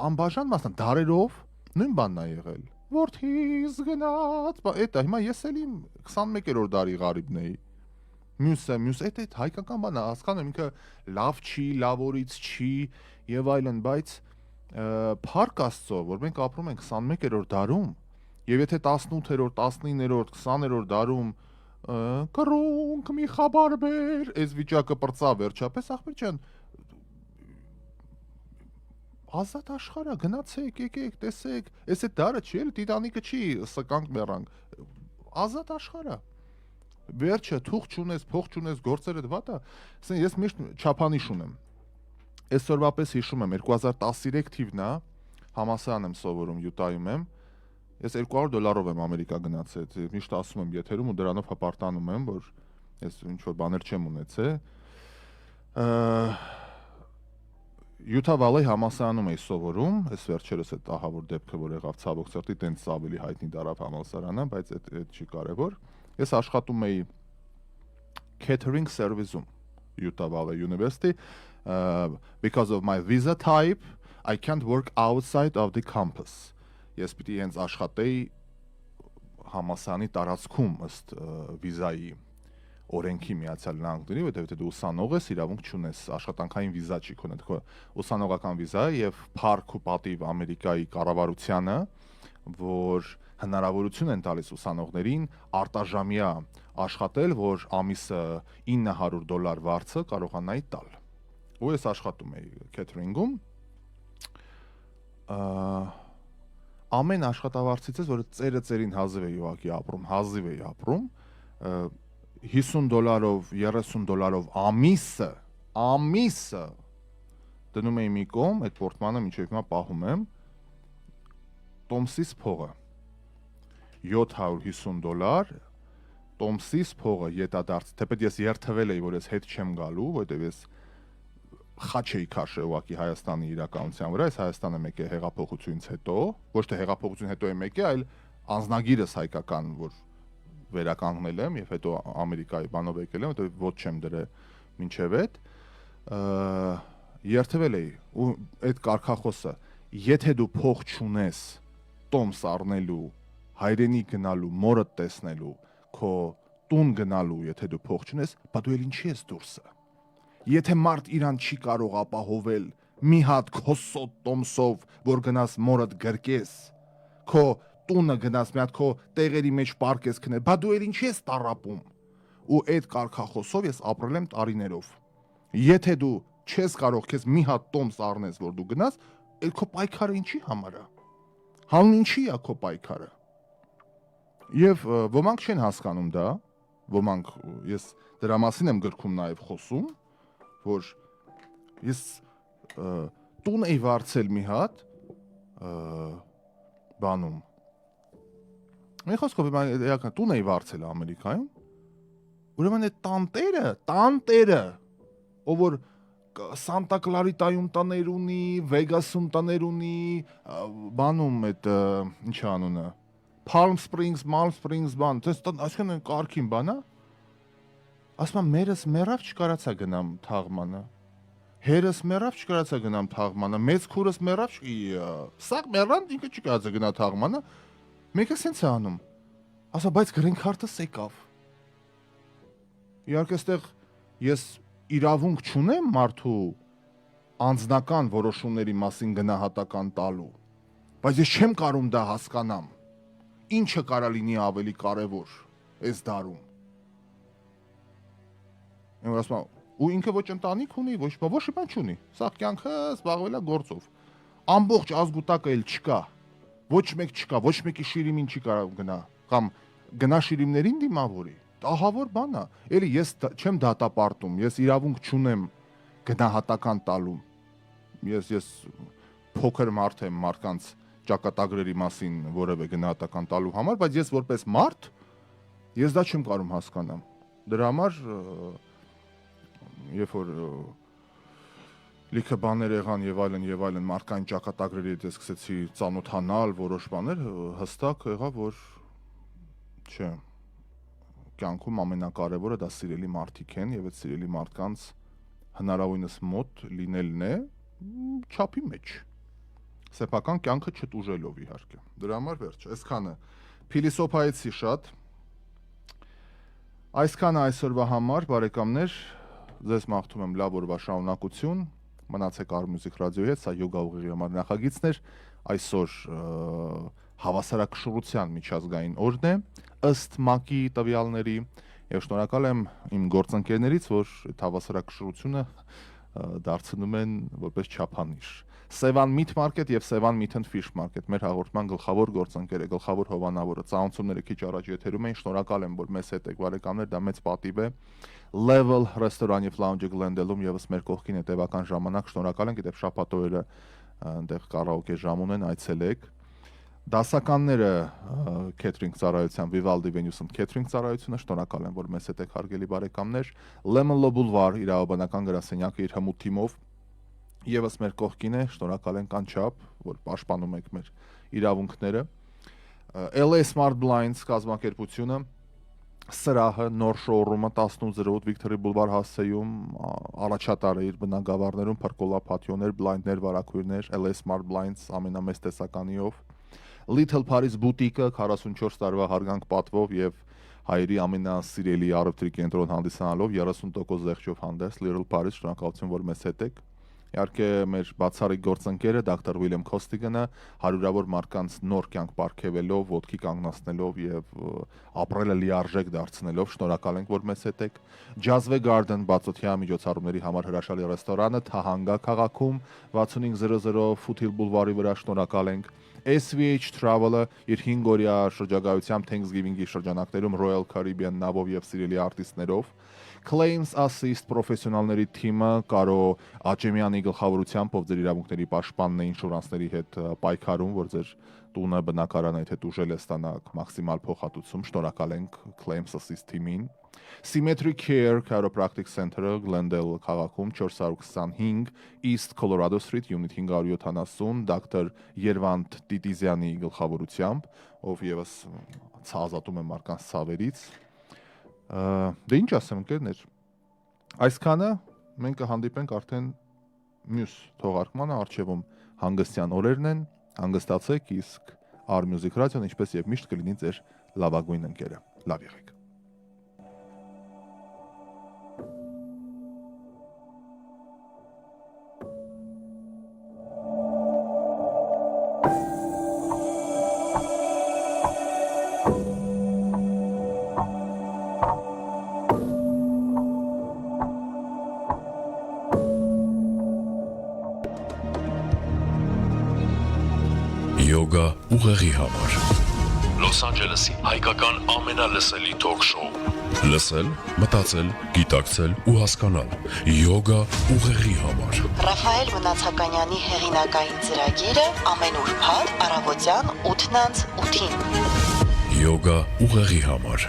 անբաժան մասն դարերով նույն բանն է եղել։ Որթից գնաց, այդ հիմա ես էլի 21-րդ դարի ղարիբն էի։ Մյուս այդ հայկական բանը հասկանում եմ, ինքը լավ չի, լավորից չի եւ այլն, բայց փառք Աստծո, որ մենք ապրում ենք 21-րդ դարում, եւ եթե 18-րդ, 19-րդ, 20-րդ դարում կռունկ մի խաբար բեր, այս վիճակը բրծա վերջապես, ախպեր ջան, ազատ աշխարհը, գնացեք, եկեք, տեսեք, այս այդ դարը չի, էլի Տիտանիկը չի, սկանք մեռանք, ազատ աշխարհը։ Վերջը թուղթ չունես, փող չունես, գործերը վատ է։ Ասեն ես միշտ չափանիշ ունեմ։ Այսօրվա պես հիշում եմ 2013 թիվն է, համալսարան եմ սովորում, Յուտայում եմ։ Ես $200 եմ Ամերիկա գնացել, միշտ ասում եմ եթերում ու դրանով հպարտանում եմ, որ ես ինչ որ բաներ չեմ ունեցել։ Յուտա Վալեի համալսարանում էի սովորում, այս վերջերս այդ ահավոր դեպքը, որ եղավ ցավոք սրտի, տենց ավելի հայտնի դարավ համալսարանը, բայց այդ չի կարևոր։ Ես աշխատում էի catering service-ում Յուտա Վալեի University, because of my visa type, I can't work outside of the campus. Ես պիտի հենց աշխատեի համալսարանի տարածքում ըստ վիզայի օրենքի Միացյալ Նահանգների, որտեղ դու ուսանող ես, իրավունք չունես, աշխատանքային վիզա չի քոնը, քո ուսանողական վիզա է եւ փառք ու պատիվ Ամերիկայի կառավարությանը, որ հնարավորություն են տալիս ուսանողներին արտաժամյա աշխատել, որ ամիսը $900 վարձը կարողանայի տալ։ Ու ես աշխատում էի catering-ում։ Ամեն աշխատավարձից ես, որ ծերին հազիվ էի ուղղակի ապրում, հազիվ էի ապրում, $50, $30 ամիսը դնում էի մի կողմ, այդ պորտմանը մինչև հիմա պահում եմ, տոմսից փողը $750, տոմսից փողը ետադարձ, թեպետ ես երթվել էի, որ ես հետ չեմ գալու, որտեղ ես խաչ էի քաշել ուղղակի Հայաստանի իրականության վրա, ես Հայաստանը մեկ է հեղափոխությունից հետո, ոչ թե հեղափոխությունից հետո է մեկ է, այլ անձնագիրս հայկական, որ վերականգնել եմ եւ հետո Ամերիկայի բանով եկել եմ, որտեղ ոչ չեմ դրել մինչև այդ երթվել էի ու այդ կարգախոսը եթե դու փող չունես տոմս առնելու, հայրենի գնալու, մորդ տեսնելու, քո տուն գնալու, եթե դու փող չունես, բա դու էլ ինչի ես դուրսը։ Եթե մարդ իրան չի կարող ապահովել մի հատ քո սոտ տոմսով, որ գնաս մորդ գրկես, քո տունը գնաս մի հատ քո տեղերի մեջ պարկես քնել, բա դու էլ ինչի ես տարապում։ Ու այդ կարգախոսով ես ապրել եմ տարիներով։ Եթե դու չես կարող քեզ մի հատ տոմս առնես, որ դու գնաս, այդ քո պայքարը ինչի համար է։ Հանուն ինչի է քո պայքարը։ Եվ ոմանք չեն հասկանում դա, ոմանք ես դրա մասին եմ գրքում նաև խոսում, որ ես տուն էի վարձել մի հատ բանում։ Մի խոսքով էական տուն էի վարձել Ամերիկայում։ Ուրեմն այդ տանտերը, ով որ Սանտա Կլարիտայում տներ ունի, Վեգասում տներ ունի, բանում այդ ինչ անունը, Palm Springs, բան, այսինքն կարգին բան է։ Ասում եմ մերս մեռավ չկարացա գնամ թաղմանը։ Հերս մեռավ չկարացա գնամ թաղմանը, մեծ քուրս մեռավ, սաղ մեռան ինքը չկարացա գնա թաղմանը։ Մեկը սենց է անում։ Ասա, բայց գրին քարտս եկավ։ Իհարկե այստեղ ես իրավունք չունեմ մարդու անձնական որոշումների մասին գնահատական տալու, բայց ես չեմ կարող դա հասկանամ։ Ինչը կարա լինի ավելի կարևոր այս դարում։ Եմ ասում եմ, ու ինքը ոչ ընտանիք ունի, ոչ բան չունի։ Սա կյանքը զբաղվել է գործով։ Ամբողջ ազգուտակը էլ չկա։ Ոչ մեկ չկա, ոչ մեկի շիրիմին չի կարող գնա, կամ գնա շիրիմներին դիմավորի։ Ահավոր բան է։ Էլի ես չեմ դատապարտում, ես իրավունք չունեմ գնահատական տալու։ Ես փոքր մարդ եմ մարդկանց ճակատագրերի մասին որևէ գնահատական տալու համար, բայց ես որպես մարդ ես դա չեմ կարող հասկանամ։ Դրա համար երբ որ լիքը բաներ եղան եւ այլն մարդկային ճակատագրերի հետ սկսեցի ծանոթանալ որոշ բաներ, հստակ եղավ, որ չէ, կյանքում ամենակարևորը դա սիրելի մարդիկ են եւ այդ սիրելի մարդկանց հնարավորինս մոտ լինելն է չափի մեջ։ Սեփական կյանքը չտուժելով իհարկե։ Դրա համար վերջ, այսքանը փիլիսոփայեցի շատ։ Այսքանը այսօրվա համար, բարեկամներ, ձեզ մաղթում եմ լավ օրվա շարունակություն, մնացեք Արմյուզիկ ռադիոյի հետ, սա յոգա ուղիղի համար նախագիծն էր, այսօր հավասարակշռության միջազգային օրն է, ըստ ՄԱԿ-ի տվյալների, եւ շնորհակալ եմ իմ գործընկերներից, որ այդ հավասարակշռությունը դարձնում են որպես չափանիշ։ Սևան Meat Market եւ Սևան Meat and Fish Market մեր հաղորդման գլխավոր գործընկերը, գլխավոր հովանավորը, ծանոթությունները քիչ առաջ եթերում էին, շնորհակալ եմ, որ մեզ հետ եք բարեկամներ, դա մեծ պատիվ է։ Level ռեստորան եւ lounge-ը Glendale-ում եւս մեր կողքին է տևական ժամանակ, շնորհակալ ենք, դեպի շաբաթ օրերը այնտեղ կարաոկե ժամ ունեն, այցելեք։ Դասականները catering ծառայության Vivaldi Venues and catering ծառայությունը, շնորհակալ եմ, որ մեզ հետ եք հարգելի բարեկամներ։ Lemon Law Boulevard իրավաբանական գրասենյակը իր հմուտ թիմով եւս մեր կողքին է, շնորհակալ ենք անչափ, որ պաշտպանում եք մեր իրավունքները։ LA Smart Blinds կազմակերպությունը, սրահը, նոր շոուրումը 1808 Victory Boulevard հասցեում, առաջատար է իր բնակավարներում, փրկոլա փաթիոներ, բլայնդներ, վարակույրներ, LA Smart Blinds ամենամեծ տեսականիով։ Little Paris Boutique-ը 44 տարվա հարգանք պատվով եւ հայերի ամենասիրելի առևտրի կենտրոն հանդիսանալով 30% զեղչով հանդես Little Paris, շնորհակալություն, որ մեզ հետ եք։ Իհարկե մեր բացառիկ գործընկերը Դոկտոր Ուիլյամ Քոստիգանը հարյուրավոր մարդկանց նոր կյանք պարգևելով, ոտքի կանգնացնելով եւ ապրելը լիարժեք դարձնելով, շնորհակալ ենք, որ մեզ հետ եք։ Jazve Garden բացօթյա միջոցառումների համար հրաշալի ռեստորանը Թահանգա քաղաքում 6500 Foothill Boulevard-ի վրա, շնորհակալ ենք։ SVH Travel-ը իր 5-օրյա շրջագայությամբ Thanksgiving-ի շրջանակներում Royal Caribbean նավով եւ սիրելի արտիստներով, Claims Assist պրոֆեսիոնալների թիմը Կարո Աճեմյանի գլխավորությամբ, ով ձեր իրավունքների պաշտպանն է ինշուրանսների հետ պայքարում, որ ձեր տունը բնակարանը եթե դուժել է ստանաք մաքսիմալ փոխհատուցում, շնորհակալ ենք Claims Assist թիմին։ Symmetry Care Chiropractic Center-ը Glendale քաղաքում 425 East Colorado Street, Unit 570, Դոկտոր Երվանդ Տիտիզյանի գլխավորությամբ, ով եւս ազատում է մարդկանց ցավերից։ Դե ինչ ասեմ, ընկերներ, այսքանը մենք կհանդիպենք արդեն մյուս թողարկմանը, առջևում հանգստյան օրերն են, հանգստացեք, իսկ Արմյուզիկ ռադիոն ինչպես եւ միշտ կլինի ձեր լավագույն ընկերը։ Լավ եղեք։ Յոգա ուղեղի համար Լոս Անջելեսի հայկական ամենալսելի թոք շոու։ Լսել, մտածել, գիտակցել ու հասկանալ։ Յոգա ուղեղի համար։ Ռաֆայել Մնացականյանի հեղինակային ծրագիրը ամեն ուրբաթ առավոտյան 8:08-ին։ Յոգա ուղեղի համար։